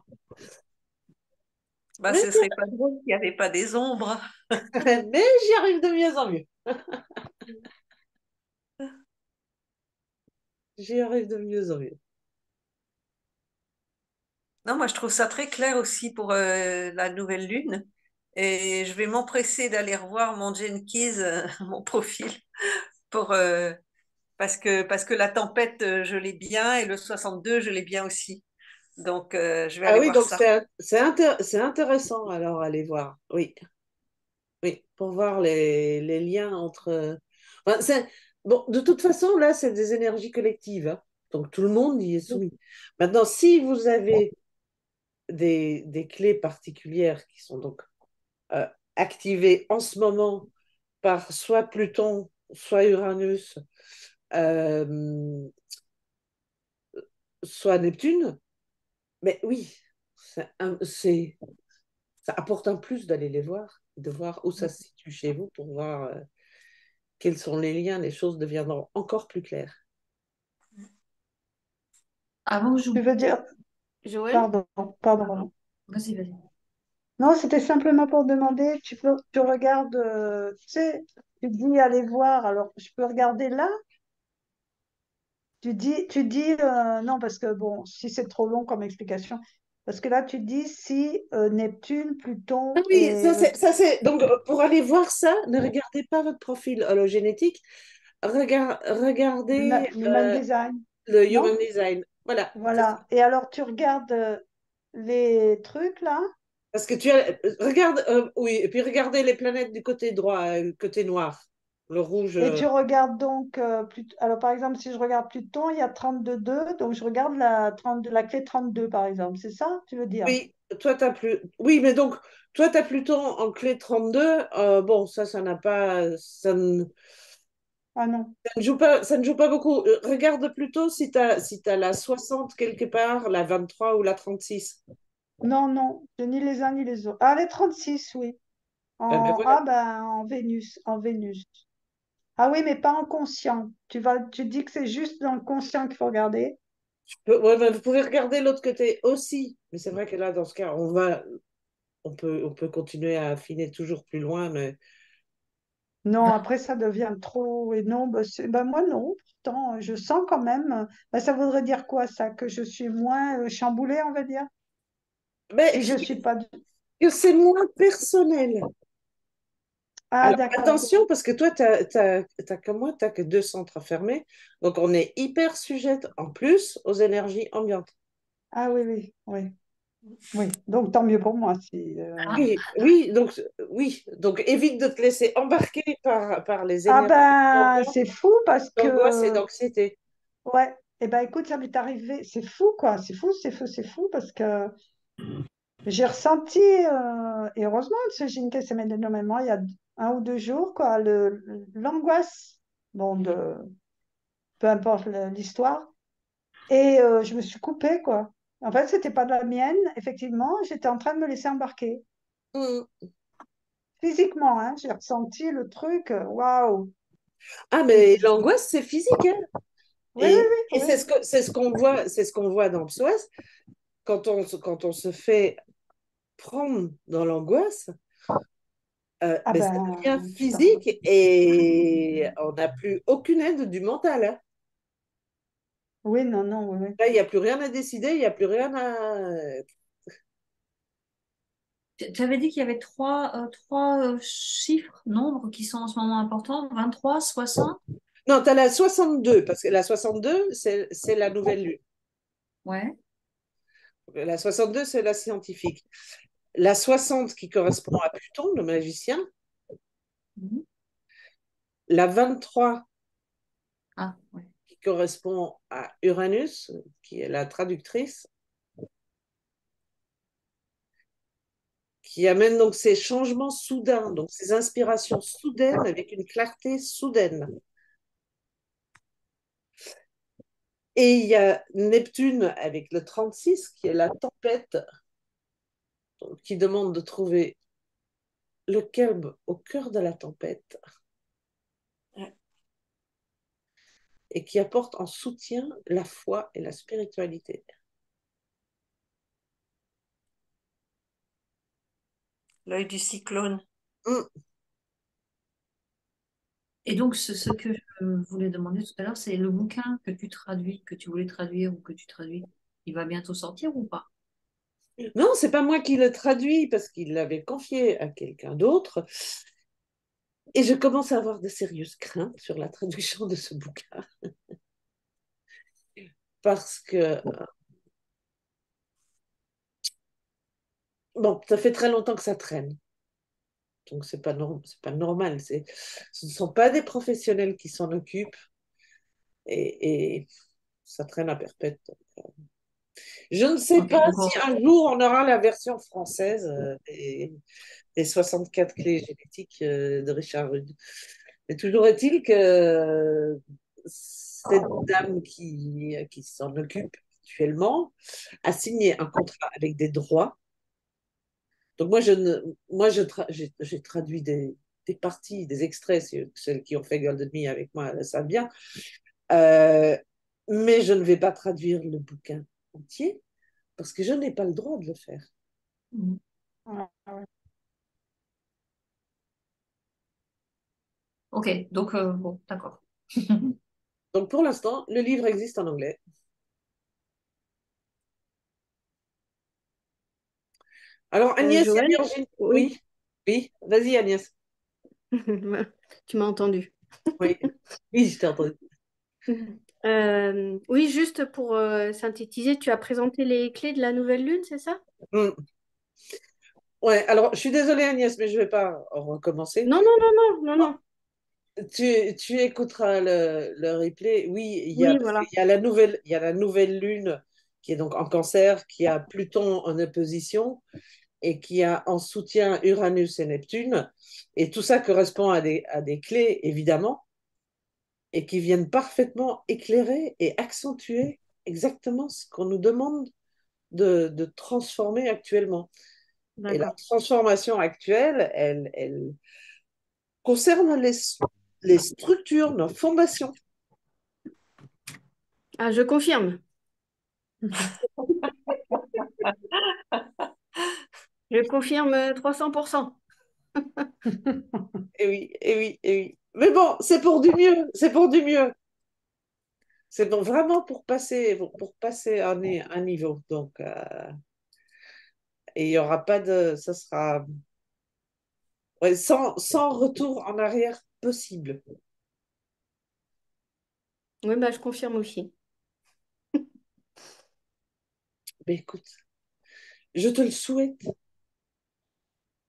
Bah, Mais, ce serait pas drôle s'il n'y avait pas des ombres. mais j'y arrive de mieux en mieux. J'y arrive de mieux en mieux. Non, moi, je trouve ça très clair aussi pour la nouvelle lune. Et je vais m'empresser d'aller revoir mon Jenkins, mon profil, pour, parce que la tempête, je l'ai bien, et le 62 je l'ai bien aussi. Donc, je vais Ah aller oui, voir donc ça. c'est intéressant alors aller voir. Oui, oui, pour voir les liens entre. Enfin, bon, de toute façon, là, c'est des énergies collectives, hein. Donc tout le monde y est soumis. Maintenant, si vous avez des clés particulières qui sont donc euh, activées en ce moment par soit Pluton, soit Uranus, euh, soit Neptune, mais oui, ça apporte un plus d'aller les voir, de voir où ça se situe chez vous pour voir quels sont les liens, les choses deviendront encore plus claires. Avant que Tu j'oublie, veux dire, Joël, pardon, pardon. vas-y, vas-y. Non, c'était simplement pour demander, tu regardes, tu sais, tu dis aller voir, alors je peux regarder là? Tu dis non, parce que bon, si c'est trop long comme explication, parce que là, tu dis si Neptune, Ah Pluton oui, et le... ça c'est. Donc, pour aller voir ça, ne regardez pas votre profil hologénétique, regardez L'human design, le non? Human Design. Voilà, c'est ça. Voilà. Et alors, tu regardes les trucs là, Parce que tu as. Regarde, oui, et puis regardez les planètes du côté droit, côté noir. Le rouge. et tu regardes donc, alors par exemple, si je regarde Pluton, il y a 32,2, donc je regarde la clé 32 par exemple, c'est ça, tu veux dire? Oui, toi, t'as plus. Oui, mais donc, toi, t'as Pluton en clé 32. Bon, ça n'a pas. Ah non. Ça ne joue pas beaucoup. Regarde plutôt si t'as la 60 quelque part, la 23 ou la 36. Non, non, j'ai ni les uns ni les autres. Ah, les 36 oui. Ah ben voilà. En Vénus, en Vénus. Ah oui, mais pas en conscient. Tu dis que c'est juste dans le conscient qu'il faut regarder. Ouais, ben, vous pouvez regarder l'autre côté aussi. Mais c'est vrai que là, dans ce cas, on peut continuer à affiner toujours plus loin. Mais Non, après ça devient trop. Et non, bah, moi non. Pourtant, je sens quand même. Bah, ça voudrait dire quoi ça? Que je suis moins chamboulée, on va dire. mais Si je suis pas. que c'est moins personnel. Ah, Alors, d'accord. attention, parce que toi, comme moi, tu n'as que deux centres fermés. Donc, on est hyper sujette en plus aux énergies ambiantes. Ah oui, oui, oui. Oui. Donc, tant mieux pour moi si. Ah, Oui, oui. Donc, évite de te laisser embarquer par les Ah énergies ben, ambiantes, c'est fou parce d'angoisse et que. d'anxiété. Ouais. Eh ben, écoute, ça m'est arrivé. C'est fou, quoi. C'est fou, c'est fou, c'est fou parce que j'ai ressenti, et heureusement, parce que j'ai une caisse énormément, il y a 1 ou 2 jours, quoi, l'angoisse, bon, peu importe l'histoire. Et je me suis coupée, quoi. En fait, c'était pas de la mienne, effectivement, j'étais en train de me laisser embarquer. Mm. Physiquement, hein, j'ai ressenti le truc, waouh. Ah, Et mais l'angoisse, c'est physique, hein. oui, oui, Et oui, oui. c'est ce qu'on voit, c'est ce qu'on voit dans PSOAS. Quand on se fait prendre dans l'angoisse, Ah ben, ça ben, devient putain. physique et on n'a plus aucune aide du mental, hein. Oui, non, non, oui, oui. Là, il n'y a plus rien à décider, il n'y a plus rien à... tu avais dit qu'il y avait trois chiffres, nombres qui sont en ce moment importants, 23, 60. Non, tu as la 62, parce que la 62, c'est la nouvelle lune. Ouais. La 62, c'est la scientifique. La 60 qui correspond à Pluton, le magicien. Mhm. La 23 Ah, ouais. qui correspond à Uranus, qui est la traductrice, qui amène donc ces changements soudains, donc ces inspirations soudaines avec une clarté soudaine. Et il y a Neptune avec le 36, qui est la tempête, donc, qui demande de trouver le calme au cœur de la tempête et qui apporte en soutien la foi et la spiritualité. L'œil du cyclone. Hum. Et donc, ce que je voulais demander tout à l'heure, c'est le bouquin que tu traduis, que tu voulais traduire ou que tu traduis, il va bientôt sortir ou pas? Non, c'est pas moi qui le traduis parce qu'il l'avait confié à quelqu'un d'autre. Et je commence à avoir de sérieuses craintes sur la traduction de ce bouquin parce que, bon, ça fait très longtemps que ça traîne. Donc, c'est pas normal. Ce ne sont pas des professionnels qui s'en occupent et ça traîne à perpète. Je ne sais Ok, pas donc si un jour on aura la version française des 64 clés génétiques de Richard Rudd. Mais toujours est-il que cette dame qui s'en occupe actuellement a signé un contrat avec des droits. Donc moi, je ne, moi j'ai traduit des parties, des extraits, celles qui ont fait Golden Me avec moi, elles savent bien. Euh, mais je ne vais pas traduire le bouquin entier parce que je n'ai pas le droit de le faire. Mhm. Ah, ouais. Ok, donc bon, d'accord. Donc pour l'instant, le livre existe en anglais. Alors Agnès et Joël? Virginie, Oui. oui, oui, vas-y Agnès. Tu m'as entendu. Oui, oui, je t'ai entendu. Oui, juste pour synthétiser, tu as présenté les clés de la nouvelle lune, c'est ça? Hmm. Ouais, alors je suis désolée Agnès, mais je ne vais pas recommencer. Non, non, non, non, non, non. Tu écouteras le replay. Oui, Oui, parce qu'il voilà. il y a la nouvelle lune qui est donc en cancer, qui a Pluton en opposition et qui a en soutien Uranus et Neptune. Et tout ça correspond à des clés, évidemment, et qui viennent parfaitement éclairer et accentuer exactement ce qu'on nous demande de transformer actuellement. Et la D'accord. transformation actuelle, elle concerne les structures, nos fondations. Ah, je confirme. Je confirme 300%. Et oui, et oui, et oui. Mais bon, c'est pour du mieux, c'est pour du mieux. Vraiment pour passer un niveau. Donc, Et il y aura pas de... Ça sera ouais, sans retour en arrière possible. Oui, bah, je confirme aussi. Mais écoute, je te le souhaite.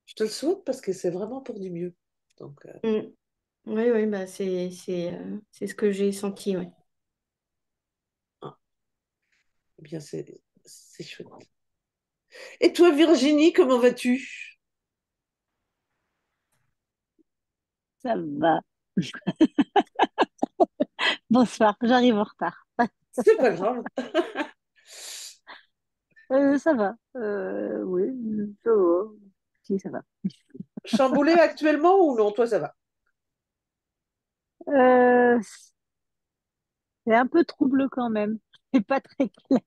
Je te le souhaite parce que c'est vraiment pour du mieux. Donc, Mm. Oui, oui, bah, c'est ce que j'ai senti, ouais. ah, eh bien, c'est chouette. Et toi, Virginie, comment vas-tu? Ça va. Bonsoir, j'arrive en retard. C'est pas grave. Ça va. Oui, ça va. Si, ça va. Chamboulé actuellement ou non? Toi, ça va. Euh, c'est un peu trouble quand même. C'est pas très clair.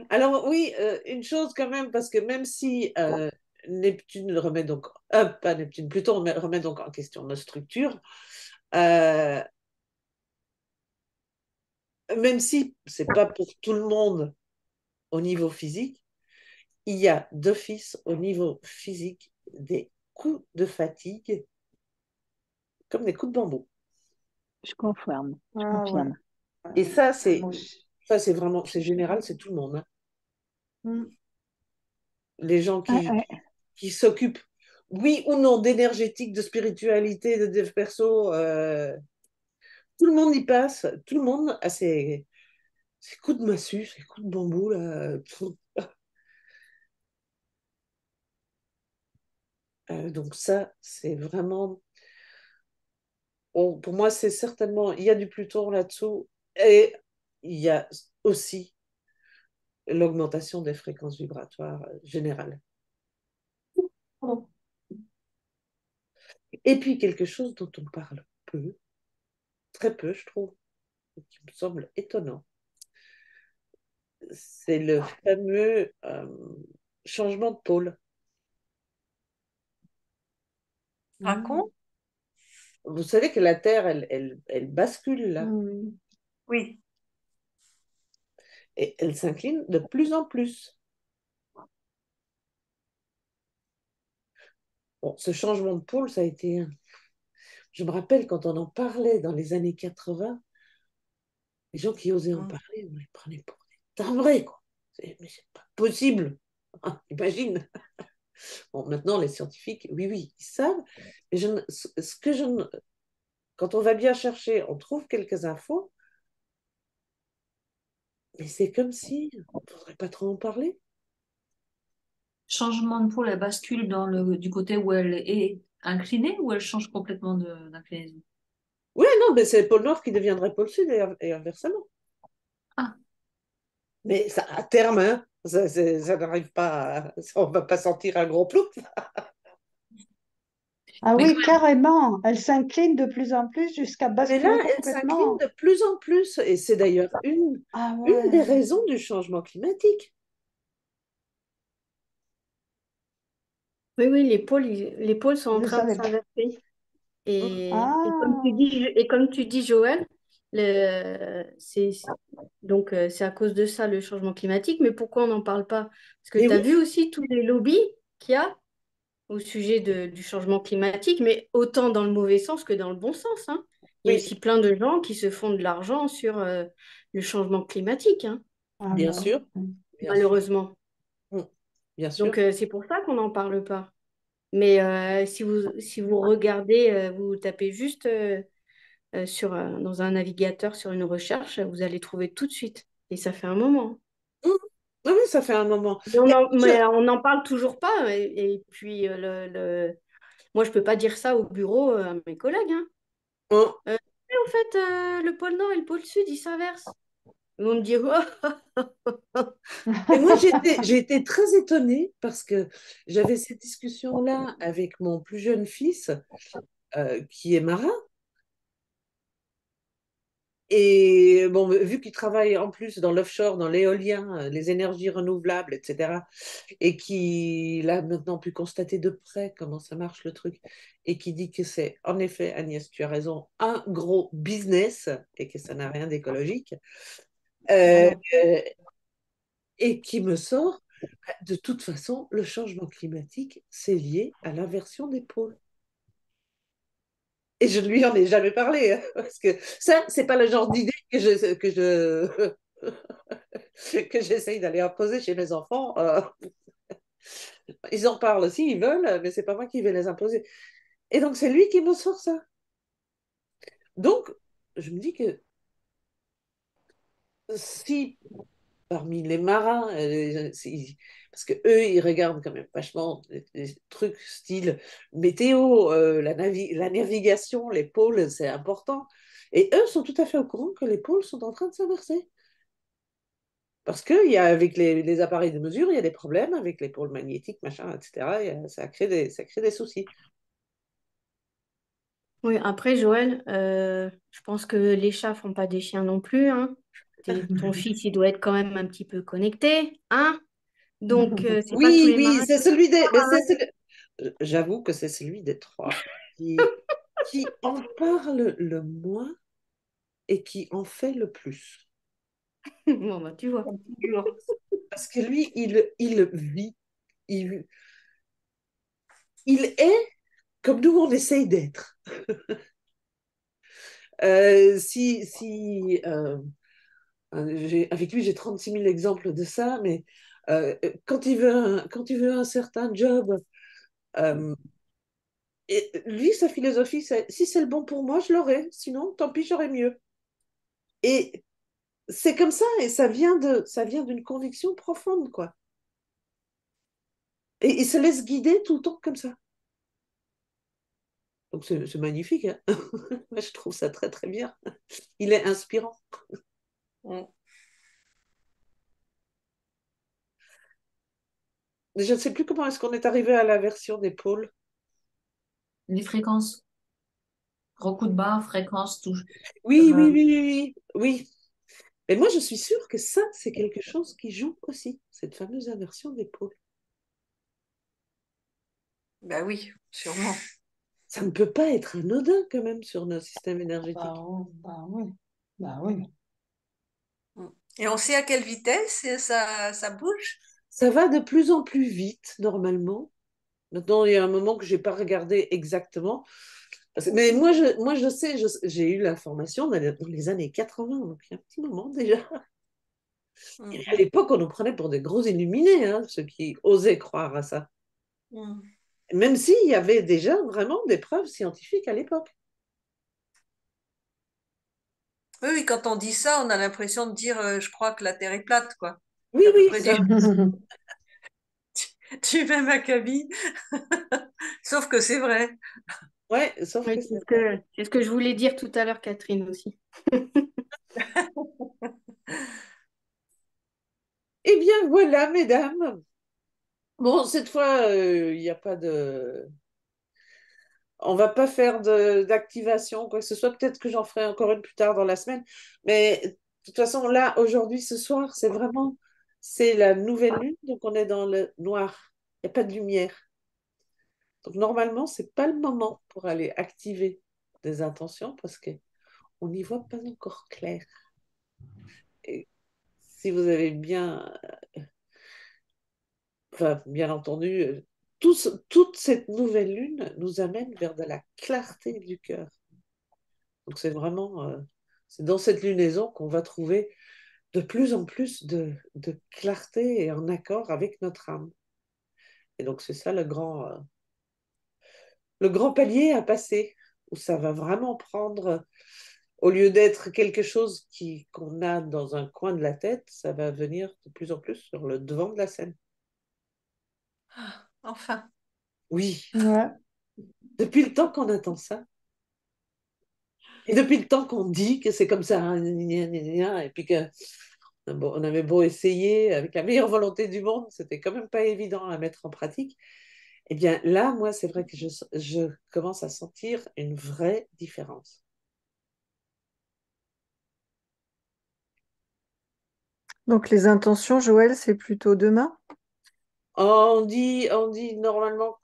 Alors oui, une chose quand même, parce que même si Neptune remet donc, pas Neptune, Pluton remet donc en question nos structures, euh, même si c'est pas pour tout le monde au niveau physique, il y a d'office au niveau physique des coups de fatigue comme des coups de bambou. Je confirme, je Ah ouais. confirme. Et Moi aussi. ça c'est vraiment, c'est général, c'est tout le monde, hein. Mm. Les gens Ouais, ouais. qui s'occupent, oui ou non, d'énergétique, de spiritualité, de dev perso, tout le monde y passe, tout le monde a ses coups de massue, ses coups de bambou, là. Donc ça, c'est vraiment, pour moi, c'est certainement, il y a du Pluton là-dessous, et il y a aussi l'augmentation des fréquences vibratoires générales. Et puis quelque chose dont on parle peu, très peu, je trouve, qui me semble étonnant, c'est le fameux changement de pôle. Raconte? Vous savez que la Terre, elle bascule là, Mm. Oui. et elle s'incline de plus en plus. Bon, ce changement de pôle, ça a été... Je me rappelle quand on en parlait dans les années 80, les gens qui osaient en Mm. parler, on les prenait pour des timbrés, quoi. Mais c'est pas possible. Ah, imagine. Bon, maintenant, les scientifiques, oui, oui, ils savent. Mais ce que je ne... Quand on va bien chercher, on trouve quelques infos, mais c'est comme si on ne faudrait pas trop en parler. Changement de pôle, elle bascule du côté où elle est inclinée ou elle change complètement d'inclinaison? Oui, non, mais c'est le pôle Nord qui deviendrait pôle Sud et inversement. Ah, Mais ça, à terme, hein, ça n'arrive pas, on ne va pas sentir un gros plouc. Ah mais quand oui, carrément. Elle s'incline de plus en plus jusqu'à Mais là, basculer elle s'incline complètement. de plus en plus, et c'est d'ailleurs Ah une des ouais. raisons du changement climatique. Oui, oui, les pôles sont en Je train de savais pas. s'inverser. Mm. Ah. Et comme tu dis, Joël, donc c'est à cause de ça le changement climatique. Mais pourquoi on n'en parle pas? Parce que Mais tu as oui, vu aussi tous les lobbies qu'il y a au sujet du changement climatique, mais autant dans le mauvais sens que dans le bon sens, hein. Il y a oui, aussi plein de gens qui se font de l'argent sur le changement climatique, hein, Ah bien bah sûr, oui. bien sûr. malheureusement. Mm. Bien Donc sûr. c'est pour ça qu'on n'en parle pas. Mais si vous regardez, vous tapez juste dans un navigateur sur une recherche, vous allez trouver tout de suite. Et ça fait un moment. Mm. Oui, oui, ça fait un moment. Mais on n'en parle toujours pas. Et puis, moi, je peux pas dire ça au bureau à mes collègues, hein. Mm. Mais en fait, le pôle Nord et le pôle Sud, ils s'inversent. Ils vont me dire, oh, Et moi, j'ai été très étonnée parce que j'avais cette discussion-là avec mon plus jeune fils, qui est marin. Et bon, vu qu'il travaille en plus dans l'offshore, dans l'éolien, les énergies renouvelables, etc., et qu'il a maintenant pu constater de près comment ça marche le truc, et qui dit que c'est, en effet, Agnès, tu as raison, un gros business, et que ça n'a rien d'écologique, euh, Voilà. et qui me sort, de toute façon, le changement climatique, c'est lié à l'inversion des pôles. Et je ne lui en ai jamais parlé, hein, parce que ça, c'est pas le genre d'idée que j'essaye d'aller imposer chez mes enfants. Ils en parlent aussi, ils veulent, mais c'est pas moi qui vais les imposer. Et donc, c'est lui qui me sort ça. Donc, je me dis que si parmi les marins, parce que eux, ils regardent quand même vachement des trucs style météo, la navigation, les pôles, c'est important. Et eux sont tout à fait au courant que les pôles sont en train de s'inverser. Parce que avec les appareils de mesure, il y a des problèmes avec les pôles magnétiques, machin, etc. Ça crée des soucis. Oui, après, Joël, je pense que les chats font pas des chiens non plus, hein. Ton fils, il doit être quand même un petit peu connecté, hein? Donc, c'est pas tous Oui, les oui, marins c'est qui... celui des. Mais j'avoue que c'est celui des trois qui en parle le moins et qui en fait le plus. Bon, bah, tu vois. Parce que lui, il vit, il, il est comme nous, on essaye d'être. Avec lui, j'ai 36 000 exemples de ça, mais quand il veut un certain job, euh, et lui, sa philosophie, c'est si c'est le bon pour moi, je l'aurai. Sinon, tant pis, j'aurai mieux. Et c'est comme ça, et ça vient d'une conviction profonde, quoi. Et il se laisse guider tout le temps comme ça. Donc c'est magnifique, hein. Moi, je trouve ça très, très bien. Il est inspirant. Mm. Je ne sais plus comment est-ce qu'on est arrivé à la version des pôles. Les fréquences, gros coup de barre, fréquence, tout. Oui, Euh, oui, oui, oui, oui. Oui. Et moi, je suis sûre que ça, c'est quelque chose qui joue aussi, cette fameuse inversion des pôles. Ben oui, sûrement. Ça ne peut pas être anodin quand même sur nos systèmes énergétiques. Bah oui. Bah oui. Mm. Et on sait à quelle vitesse ça bouge? Ça va de plus en plus vite, normalement. Maintenant, il y a un moment que je n'ai pas regardé exactement. Mais moi, je sais, j'ai eu l'information dans les années 80, donc il y a un petit moment déjà. Mm. Et à l'époque, on nous prenait pour des gros illuminés, hein, ceux qui osaient croire à ça. Mm. Même s'il y avait déjà vraiment des preuves scientifiques à l'époque. Oui, oui, quand on dit ça, on a l'impression de dire je crois que la Terre est plate, quoi. Oui, C'est à peu oui, près ça. du même acabit. Sauf que c'est vrai. Ouais, sauf Oui, que c'est. c'est ce que je voulais dire tout à l'heure, Catherine, aussi. Eh bien, voilà, mesdames. Bon, cette fois, il n'y a pas de. On va pas faire d'activation, quoi que ce soit. Peut-être que j'en ferai encore une plus tard dans la semaine. Mais de toute façon, là, aujourd'hui, ce soir, c'est la nouvelle lune, donc on est dans le noir. Il n'y a pas de lumière. Donc normalement, c'est pas le moment pour aller activer des intentions parce qu'on n'y voit pas encore clair. Et si vous avez enfin, bien entendu, toute cette nouvelle lune nous amène vers de la clarté du cœur. Donc c'est dans cette lunaison qu'on va trouver de plus en plus de clarté et en accord avec notre âme. Et donc c'est ça le grand palier à passer, où ça va vraiment prendre, au lieu d'être quelque chose qu'on a dans un coin de la tête, ça va venir de plus en plus sur le devant de la scène. Ah, enfin. Oui, Ouais. depuis le temps qu'on attend ça. Et depuis le temps qu'on dit que c'est comme ça, hein, gna, gna, gna, et puis que bon, on avait beau essayer avec la meilleure volonté du monde, c'était quand même pas évident à mettre en pratique. Eh bien là, moi, c'est vrai que je commence à sentir une vraie différence. Donc les intentions, Joël, c'est plutôt demain? On dit normalement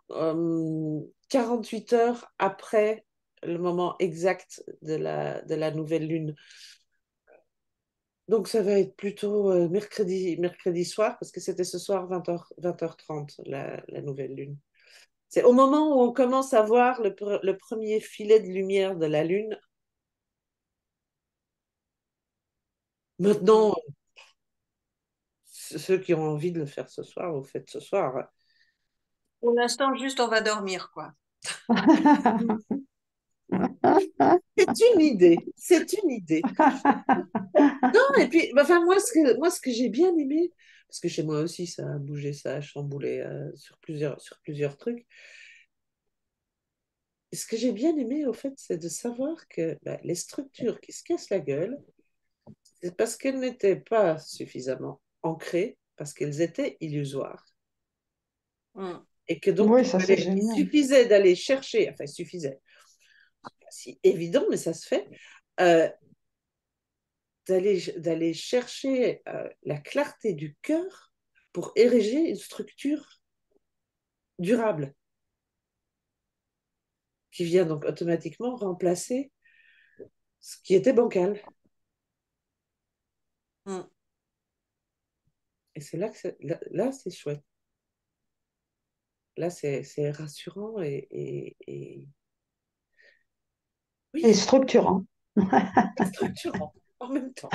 48 heures après le moment exact de la nouvelle lune. Donc ça va être plutôt mercredi soir, parce que c'était ce soir 20h30, la nouvelle lune. C'est au moment où on commence à voir le premier filet de lumière de la lune. Maintenant, ceux qui ont envie de le faire ce soir, vous le faites ce soir. Pour l'instant, juste on va dormir, quoi. C'est une idée, c'est une idée. Non, et puis, enfin, moi, ce que j'ai bien aimé, parce que chez moi aussi, ça a bougé, ça a chamboulé sur plusieurs trucs. Ce que j'ai bien aimé, au fait, c'est de savoir que les structures qui se cassent la gueule, c'est parce qu'elles n'étaient pas suffisamment ancrées, parce qu'elles étaient illusoires. Mm. Et que donc, Oui, ça c'est il génial. suffisait d'aller chercher, enfin, il suffisait, c'est pas si évident, mais ça se fait, euh, d'aller chercher la clarté du cœur pour ériger une structure durable, qui vient donc automatiquement remplacer ce qui était bancal. Mm. Et c'est là que là, c'est chouette. Là, c'est rassurant et Et oui, structurant. structurant en même temps.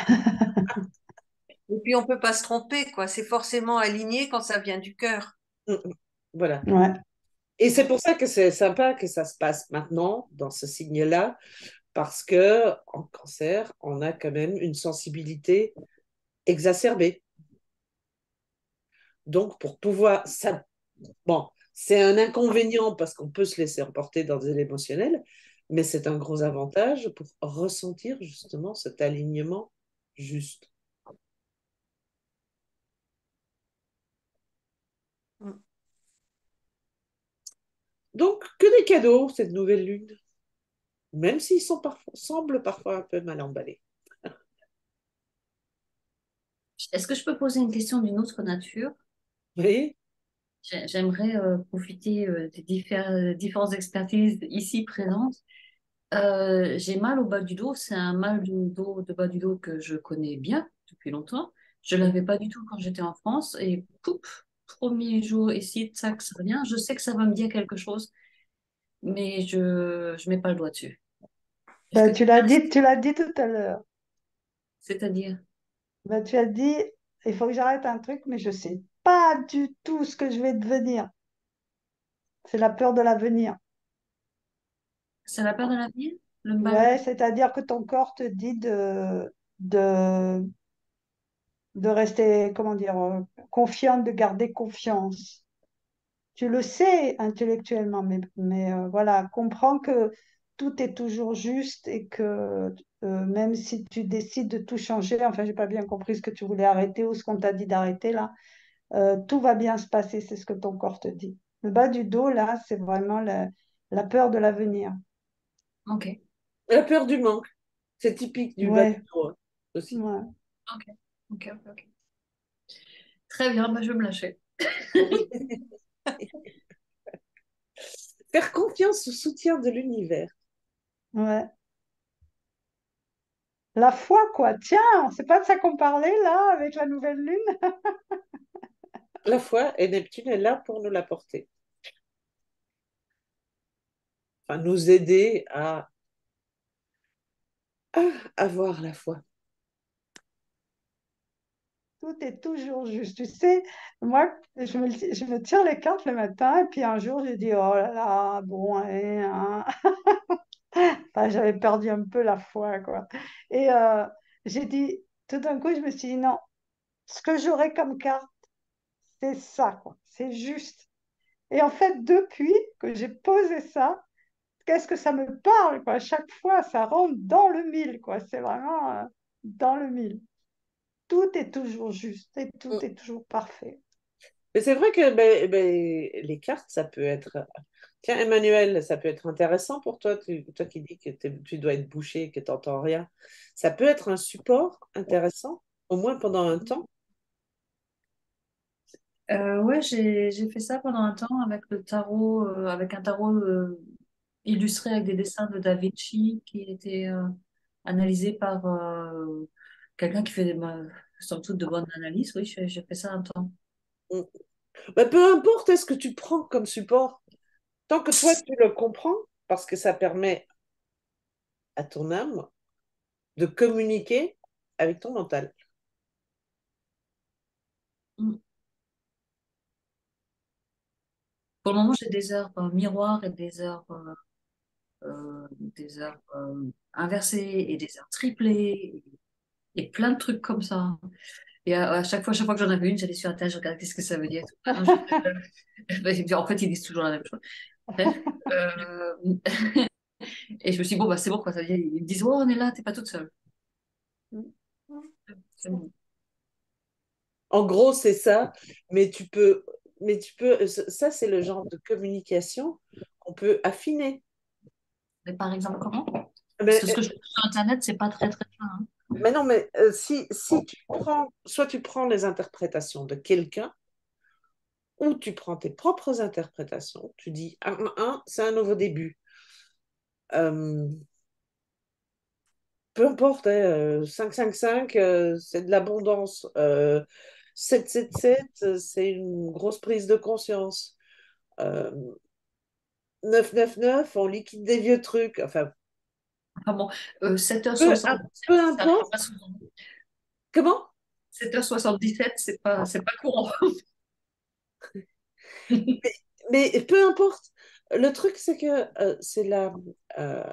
Et puis on peut pas se tromper, quoi. C'est forcément aligné quand ça vient du cœur. Mm, mm. Voilà. Ouais. Et c'est Mm. pour ça que c'est sympa que ça se passe maintenant, dans ce signe-là, parce que en cancer, on a quand même une sensibilité exacerbée. Donc, pour pouvoir, ça, bon, c'est un inconvénient parce qu'on peut se laisser emporter dans l'émotionnel, mais c'est un gros avantage pour ressentir justement cet alignement juste. Mm. Donc, que des cadeaux, cette nouvelle lune, même s'ils semblent parfois un peu mal emballés. Est-ce que je peux poser une question d'une autre nature? Vous voyez? J'aimerais profiter des différentes expertises ici présentes. J'ai mal au bas du dos. C'est un mal du dos, de bas du dos que je connais bien depuis longtemps. Je ne l'avais pas du tout quand j'étais en France. Et poup, premier jour ici, ça, que ça revient. Je sais que ça va me dire quelque chose, mais je ne mets pas le doigt dessus. Est-ce Ben, que tu l'as dit tout à l'heure. c'est-à-dire, Ben, tu as dit, il faut que j'arrête un truc, mais je sais pas du tout ce que je vais devenir. C'est la peur de l'avenir. c'est la peur de l'avenir? Le mal. Ouais, c'est-à-dire que ton corps te dit de, de rester, comment dire, confiante, de garder confiance. Tu le sais intellectuellement, mais voilà, comprends que tout est toujours juste et que même si tu décides de tout changer, enfin, j'ai pas bien compris ce que tu voulais arrêter ou ce qu'on t'a dit d'arrêter là, tout va bien se passer, c'est ce que ton corps te dit. Le bas du dos, là, c'est vraiment la peur de l'avenir. Ok, La peur du manque, c'est typique du bas du Ouais, dos, hein, aussi. ouais. ok, ok, ok, ok. Très bien, bah, je vais me lâcher. Faire confiance au soutien de l'univers. Ouais. La foi, quoi. Tiens, c'est pas de ça qu'on parlait là avec la nouvelle lune? La foi, et Neptune est là pour nous l'apporter. Enfin, nous aider à avoir la foi. Tout est toujours juste. Tu sais, moi, je me tire les cartes le matin et puis un jour, j'ai dit, oh là là, bon, allez, hein. Enfin, j'avais perdu un peu la foi, quoi. Et j'ai dit, tout d'un coup, je me suis dit, non, ce que j'aurai comme carte, c'est ça, quoi. C'est juste. Et en fait, depuis que j'ai posé ça, qu'est-ce que ça me parle, quoi. Chaque fois, ça rentre dans le mille, quoi. C'est vraiment dans le mille. Tout est toujours juste et tout est toujours parfait. Mais c'est vrai que les cartes, ça peut être... Tiens, Emmanuel, ça peut être intéressant pour toi, toi qui dis que tu dois être bouché, que tu n'entends rien. Ça peut être un support intéressant, au moins pendant un temps, Ouais, j'ai fait ça pendant un temps avec le tarot, avec un tarot illustré avec des dessins de Da Vinci qui étaient analysés par quelqu'un qui fait somme toute de bonnes analyses. Oui, j'ai fait ça un temps. Mm. Mais peu importe est ce que tu prends comme support, tant que toi tu le comprends, parce que ça permet à ton âme de communiquer avec ton mental. Mm. Pour le moment, j'ai des heures miroirs et des heures inversées et des heures triplées et plein de trucs comme ça. Et chaque fois que j'en avais une, j'allais sur Internet, je regardais qu'est-ce que ça veut dire. Maintenant, en fait, ils disent toujours la même chose. Bref, et je me suis dit, bon, bah, c'est bon, quoi. Ça veut dire, ils me disent, oh, on est là, t'es pas toute seule. C'est bon. En gros, c'est ça, mais ça c'est le genre de communication qu'on peut affiner. Mais par exemple, comment? Parce Mais, que ce que je trouve sur Internet, c'est pas très, très fin, hein. mais non, mais si tu prends, soit tu prends les interprétations de quelqu'un, ou tu prends tes propres interprétations, tu dis 1, c'est un nouveau début. Euh, Peu importe, hein, 5, c'est de l'abondance. 7, c'est une grosse prise de conscience. Euh, 9, on liquide des vieux trucs. Enfin, Enfin bon, peu, 7h77, peu ça arrive pas importe. souvent. Comment? 7h77, c'est pas courant. Mais peu importe. Le truc, c'est que c'est euh,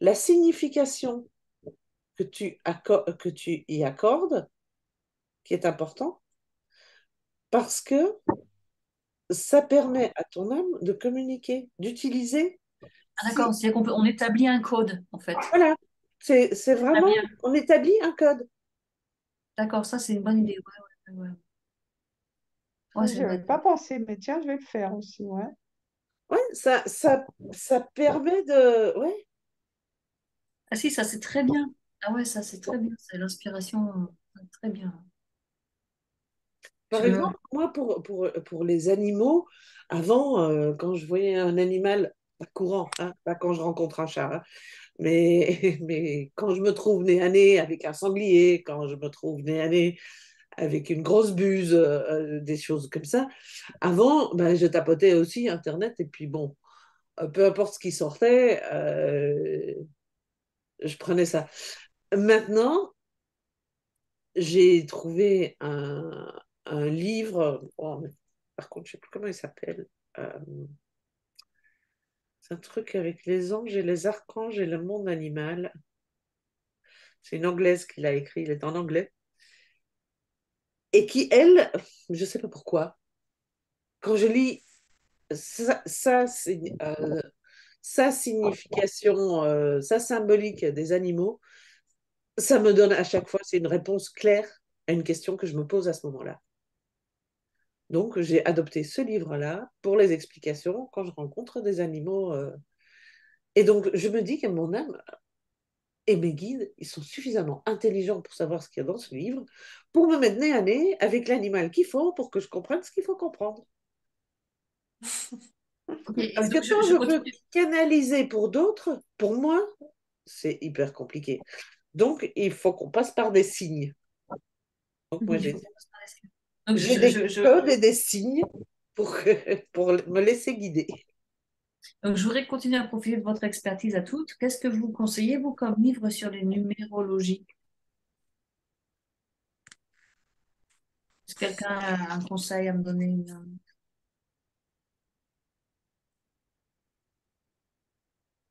la signification que tu y accordes qui est important parce que ça permet à ton âme de communiquer, d'utiliser. Ah, d'accord, Si, c'est-à-dire on établit un code, en fait. voilà, c'est vraiment, Établir. on établit un code. D'accord, ça, c'est une bonne idée. Ouais, ouais, ouais. Ouais, c'est Je une n'avais bonne pas idée. pensé, mais tiens, je vais le faire aussi, ouais. Ouais, ça permet de. Ouais. Ah si, ça, c'est très bien. Ah ouais, ça, c'est très bien. C'est l'inspiration, très bien. Par Je... exemple, moi, pour les animaux, avant, quand je voyais un animal, pas courant, hein, pas quand je rencontre un chat, hein, mais, mais quand je me trouve nez à nez avec un sanglier, quand je me trouve nez à nez avec une grosse buse, des choses comme ça, avant, ben, je tapotais aussi Internet et puis bon, peu importe ce qui sortait, je prenais ça. Maintenant, j'ai trouvé un livre, oh, par contre, je ne sais plus comment il s'appelle. Euh, c'est un truc avec les anges et les archanges et le monde animal. C'est une Anglaise qui l'a écrit, il est en anglais. Et qui, elle, je ne sais pas pourquoi, quand je lis sa signification, sa symbolique des animaux, ça me donne à chaque fois, c'est une réponse claire à une question que je me pose à ce moment-là. Donc, j'ai adopté ce livre-là pour les explications quand je rencontre des animaux. Et donc, je me dis que mon âme et mes guides, ils sont suffisamment intelligents pour savoir ce qu'il y a dans ce livre, pour me mettre nez à nez avec l'animal qu'il faut pour que je comprenne ce qu'il faut comprendre. Ok, et Parce que donc tant je je peux continue. canaliser pour d'autres, pour moi, c'est hyper compliqué. Donc, il faut qu'on passe par des signes. Donc, moi, Il faut qu'on se parle. Donc j'ai des codes et des signes pour, pour me laisser guider. donc, je voudrais continuer à profiter de votre expertise à toutes. Qu'est-ce que vous conseillez, vous, comme livre sur les numérologies? Est-ce que quelqu'un a un conseil à me donner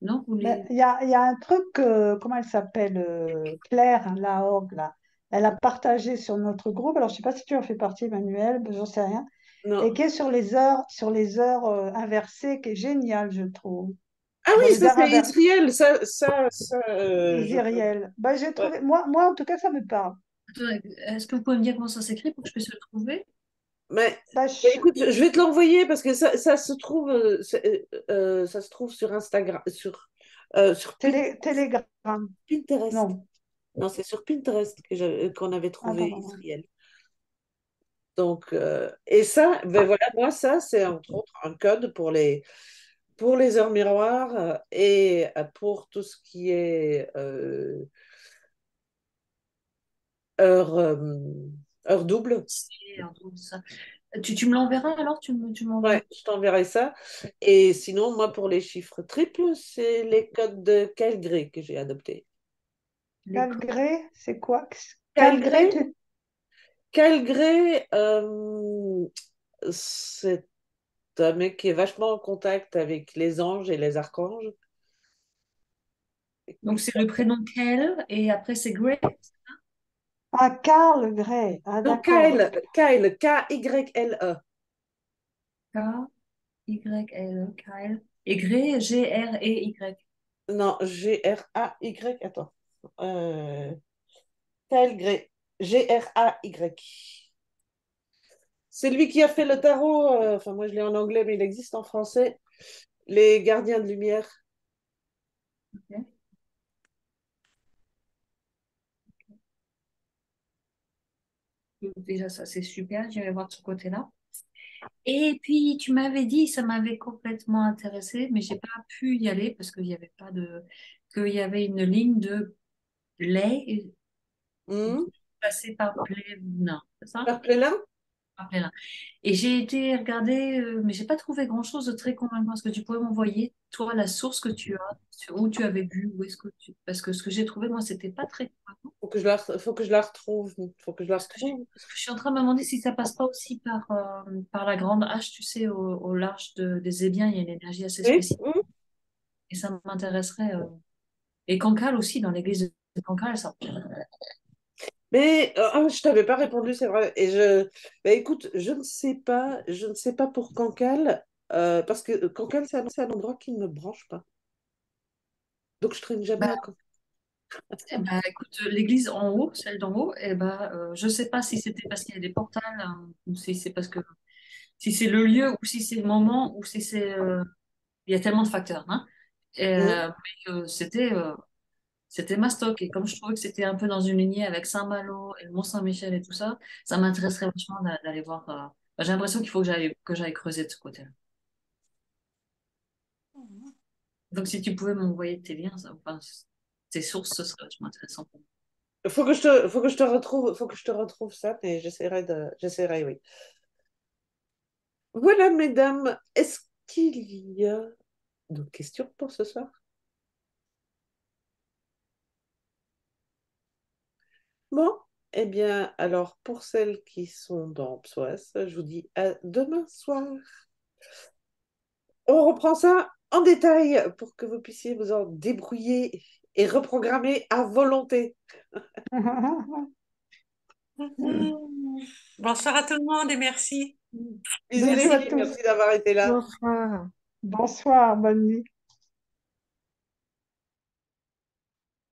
Non, vous Mais voulez... il y a un truc, comment elle s'appelle, Claire, hein, la orgue, là. Elle a partagé sur notre groupe, alors je ne sais pas si tu en fais partie, Emmanuel, ben, j'en sais rien, Non. et qui est sur les heures inversées, qui est génial, je trouve. Ah Dans oui, les ça heures c'est inversées, Israël, je peux. Isiriel. Ben, j'ai trouvé, moi, en tout cas, ça me parle. Attends, est-ce que vous pouvez me dire comment ça s'écrit pour que je puisse le trouver? Mais Ben, écoute, je vais te l'envoyer parce que ça se trouve, ça se trouve sur Instagram, sur Télégramme. Pinterest. Non, Non, c'est sur Pinterest qu'on avait attends, trouvé attends. Israël. Donc, et ça, ben voilà, moi, ça, c'est entre autres un code pour les heures miroirs et pour tout ce qui est heure, heure double. C'est un truc, ça. Tu me l'enverras alors? Tu m'enverras. Ouais, je t'enverrai ça. Et sinon, moi, pour les chiffres triples, c'est les codes de Calgré que j'ai adoptés. Les codes. Calgré, c'est quoi? Calgré, Calgré, Calgré, c'est un mec qui est vachement en contact avec les anges et les archanges. Donc, c'est le prénom Kel et après, c'est Grey. ah, Karl Gray. Ah, Non, d'accord. Kyle, Kyle. K-Y-L, Kyle. Et Grey, G-R-E-Y. Non, Gray. Attends. Euh, Kyle Gray. Gray. C'est lui qui a fait le tarot. Enfin, moi, je l'ai en anglais, mais il existe en français. Les gardiens de lumière. Ok. Donc, déjà, ça, c'est super. J'irai voir de ce côté-là. Et puis, tu m'avais dit, ça m'avait complètement intéressée, mais j'ai pas pu y aller parce qu'il n'y avait pas de, qu'il y avait une ligne de lait Hmm. passée par Plevna, c'est ça? Appelez-la. Par Plevna. Et j'ai été regarder, mais j'ai pas trouvé grand-chose de très convaincant. Est-ce que tu pourrais m'envoyer, toi, la source que tu as, où tu avais vu, où est-ce que tu... Parce que ce que j'ai trouvé, moi, c'était pas très convaincant. Faut que je la retrouve. Faut que je la retrouve. Parce que je suis en train de me demander si ça passe pas aussi par la grande hache, tu sais, au large des Ébiens, il y a une énergie assez Oui. spécifique. Et ça m'intéresserait. Et Cancale aussi, dans l'église de Cancale, ça. Mais je t'avais pas répondu, c'est vrai. Bah, écoute, je ne sais pas pour Cancale, parce que Cancale, c'est un endroit qui ne me branche pas. Donc je traîne jamais à Cancale. Eh ben, écoute, l'église en haut, celle d'en haut, eh ben, je sais pas si c'était parce qu'il y a des portals, hein, ou si c'est parce que si c'est le lieu, ou si c'est le moment, ou si c'est il y a tellement de facteurs, hein. Hmm. C'était mastoc. Et comme je trouvais que c'était un peu dans une lignée avec Saint-Malo et le Mont-Saint-Michel et tout ça, ça m'intéresserait vachement d'aller voir. J'ai l'impression qu'il faut que j'aille creuser de ce côté-là. Donc si tu pouvais m'envoyer tes liens, enfin, tes sources, ce serait vachement intéressant pour moi. Faut que je te retrouve, faut que je te retrouve ça, mais j'essaierai, oui. Voilà, mesdames, est-ce qu'il y a d'autres questions pour ce soir? Bon, eh bien, alors pour celles qui sont dans Psoas, je vous dis à demain soir. On reprend ça en détail pour que vous puissiez vous en débrouiller et reprogrammer à volonté. Bonsoir à tout le monde et merci. Bisous les Bisous à filles, tous. merci d'avoir été là. Bonsoir. Bonsoir, bonne nuit.